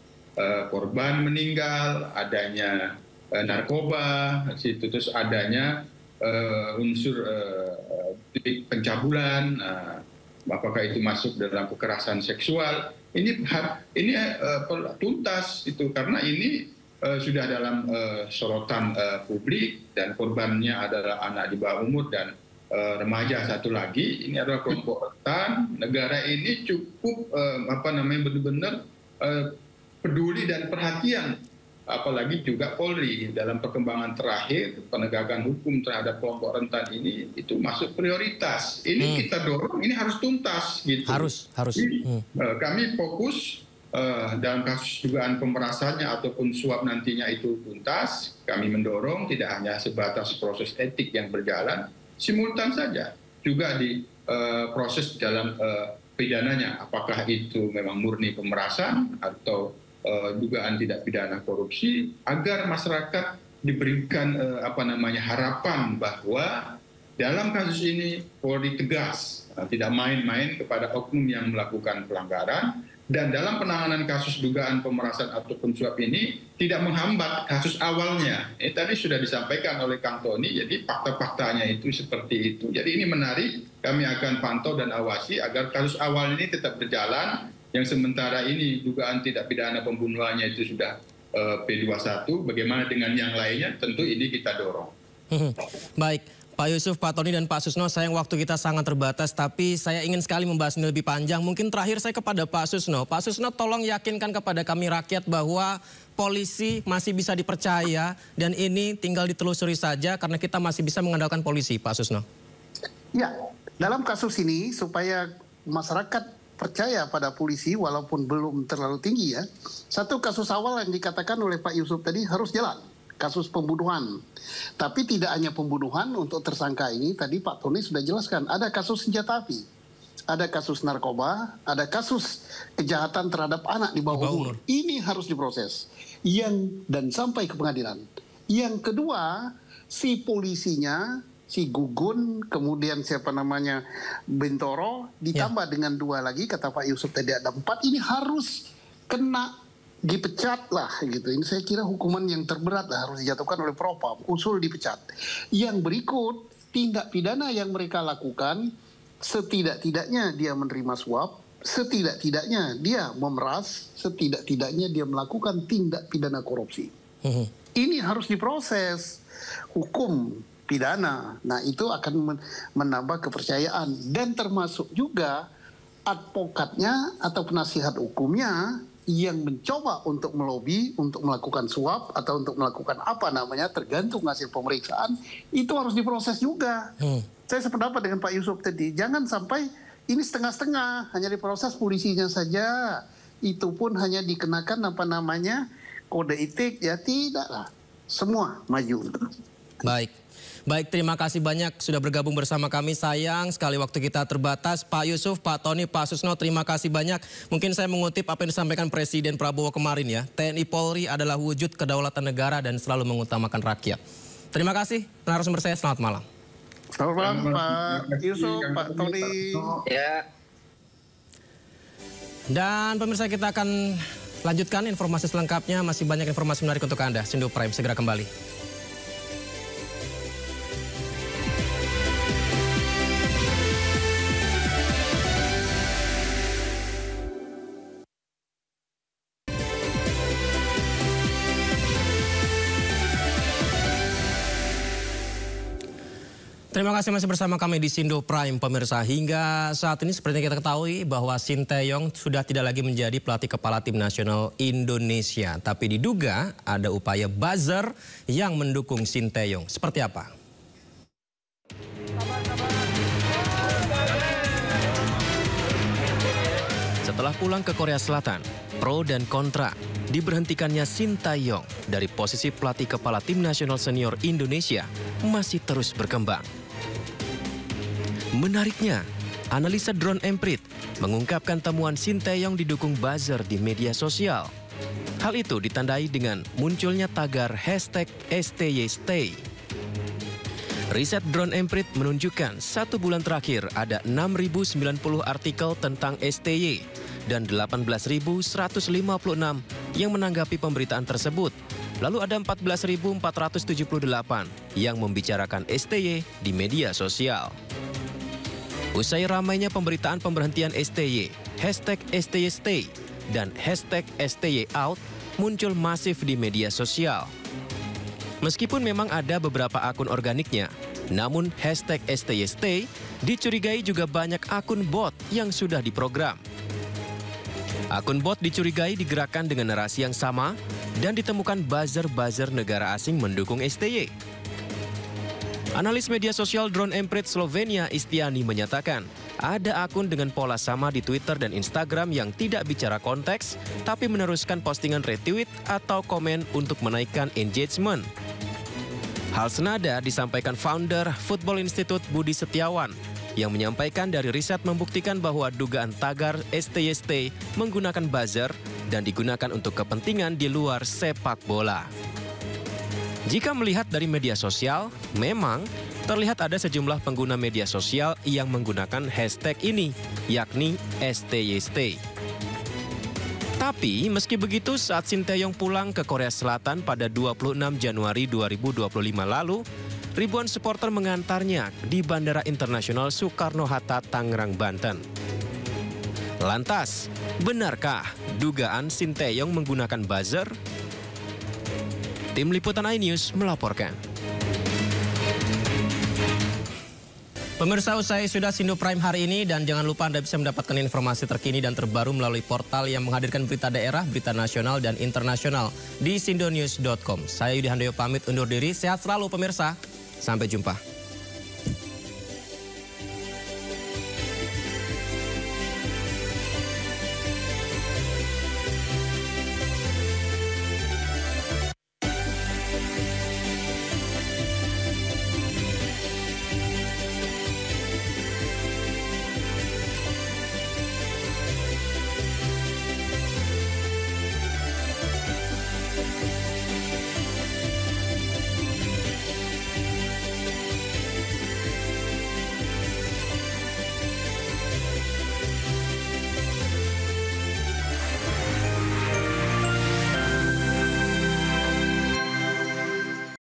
korban meninggal, adanya narkoba, terus adanya unsur pencabulan, apakah itu masuk dalam kekerasan seksual, ini tuntas itu, karena ini sudah dalam sorotan publik dan korbannya adalah anak di bawah umur dan remaja satu lagi. Ini adalah kelompok rentan. Negara ini cukup benar-benar peduli dan perhatian apalagi juga Polri dalam perkembangan terakhir penegakan hukum terhadap kelompok rentan ini itu masuk prioritas. Ini kita dorong, ini harus tuntas gitu. Harus. Jadi, kami fokus dalam kasus dugaan pemerasannya ataupun suap nantinya itu tuntas. Kami mendorong tidak hanya sebatas proses etik yang berjalan, simultan saja juga di proses dalam pidananya, apakah itu memang murni pemerasan atau dugaan tidak pidana korupsi, agar masyarakat diberikan harapan bahwa dalam kasus ini Polri tegas, tidak main-main kepada oknum yang melakukan pelanggaran, dan dalam penanganan kasus dugaan pemerasan ataupun suap ini tidak menghambat kasus awalnya. Ini tadi sudah disampaikan oleh Kang Tony, jadi fakta-faktanya itu seperti itu. Jadi ini menarik, kami akan pantau dan awasi agar kasus awal ini tetap berjalan, yang sementara ini dugaan tidak pidana pembunuhannya itu sudah P21, bagaimana dengan yang lainnya, tentu ini kita dorong. Baik. Pak Yusuf, Pak Tony, dan Pak Susno, sayang waktu kita sangat terbatas, tapi saya ingin sekali membahas ini lebih panjang. Mungkin terakhir saya kepada Pak Susno. Pak Susno, tolong yakinkan kepada kami rakyat bahwa polisi masih bisa dipercaya dan ini tinggal ditelusuri saja karena kita masih bisa mengandalkan polisi, Pak Susno. Ya, dalam kasus ini supaya masyarakat percaya pada polisi walaupun belum terlalu tinggi ya. Satu kasus awal yang dikatakan oleh Pak Yusuf tadi harus jalan. Kasus pembunuhan. Tapi tidak hanya pembunuhan untuk tersangka ini, tadi Pak Tony sudah jelaskan, ada kasus senjata api, ada kasus narkoba, ada kasus kejahatan terhadap anak di bawah umur. Ini harus diproses dan sampai ke pengadilan. Yang kedua, si polisinya, si Gugun, kemudian Bintoro, ditambah dengan 2 lagi, kata Pak Yusuf tadi ada 4, ini harus kena dipecat lah gitu. Ini saya kira hukuman yang terberat lah harus dijatuhkan oleh Propam, usul dipecat. Yang berikut, tindak pidana yang mereka lakukan, setidak-tidaknya dia menerima suap, setidak-tidaknya dia memeras, setidak-tidaknya dia melakukan tindak pidana korupsi. Ini harus diproses hukum pidana. Nah, itu akan menambah kepercayaan, dan termasuk juga advokatnya atau penasihat hukumnya yang mencoba untuk melobi, untuk melakukan suap atau untuk melakukan tergantung hasil pemeriksaan, itu harus diproses juga. Saya sependapat dengan Pak Yusuf tadi, jangan sampai ini setengah-setengah, hanya diproses polisinya saja, itu pun hanya dikenakan kode etik, ya tidaklah, semua maju. Baik, terima kasih banyak sudah bergabung bersama kami. Sayang sekali waktu kita terbatas. Pak Yusuf, Pak Tony, Pak Susno, terima kasih banyak. Mungkin saya mengutip apa yang disampaikan Presiden Prabowo kemarin ya. TNI Polri adalah wujud kedaulatan negara dan selalu mengutamakan rakyat. Terima kasih, narasumber saya, selamat malam. Selamat malam Pak Yusuf, Pak Tony. Ya. Dan pemirsa, kita akan lanjutkan informasi selengkapnya. Masih banyak informasi menarik untuk Anda. Sindo Prime segera kembali. Terima kasih masih bersama kami di Sindo Prime, pemirsa. Hingga saat ini seperti yang kita ketahui bahwa Sinteyong sudah tidak lagi menjadi pelatih kepala tim nasional Indonesia. Tapi diduga ada upaya buzzer yang mendukung Sinteyong. Seperti apa? Setelah pulang ke Korea Selatan, pro dan kontra diberhentikannya Sinteyong dari posisi pelatih kepala tim nasional senior Indonesia masih terus berkembang. Menariknya, analisa Drone Emprit mengungkapkan temuan Sinteyong didukung buzzer di media sosial. Hal itu ditandai dengan munculnya tagar #STYStay. Riset Drone Emprit menunjukkan 1 bulan terakhir ada 6.090 artikel tentang STY dan 18.156 yang menanggapi pemberitaan tersebut. Lalu ada 14.478 yang membicarakan STY di media sosial. Usai ramainya pemberitaan pemberhentian STY, #STYStay dan #STYOut muncul masif di media sosial. Meskipun memang ada beberapa akun organiknya, namun #STYStay dicurigai juga banyak akun bot yang sudah diprogram. Akun bot dicurigai digerakkan dengan narasi yang sama dan ditemukan buzzer-buzzer negara asing mendukung STY. Analis media sosial Drone Emprit Slovenia Istiani menyatakan, ada akun dengan pola sama di Twitter dan Instagram yang tidak bicara konteks, tapi meneruskan postingan retweet atau komen untuk menaikkan engagement. Hal senada disampaikan founder Football Institute Budi Setiawan, yang menyampaikan dari riset membuktikan bahwa dugaan tagar STY menggunakan buzzer dan digunakan untuk kepentingan di luar sepak bola. Jika melihat dari media sosial, memang terlihat ada sejumlah pengguna media sosial yang menggunakan hashtag ini, yakni STY. Tapi meski begitu, saat Shin Tae-yong pulang ke Korea Selatan pada 26 Januari 2025 lalu, ribuan supporter mengantarnya di Bandara Internasional Soekarno-Hatta, Tangerang, Banten. Lantas, benarkah dugaan Shin Tae-yong menggunakan buzzer? Tim Liputan iNews melaporkan. Pemirsa, usai sudah Sindo Prime hari ini, dan jangan lupa Anda bisa mendapatkan informasi terkini dan terbaru melalui portal yang menghadirkan berita daerah, berita nasional dan internasional di sindonews.com. Saya Yudi Handoyo pamit undur diri, sehat selalu pemirsa, sampai jumpa.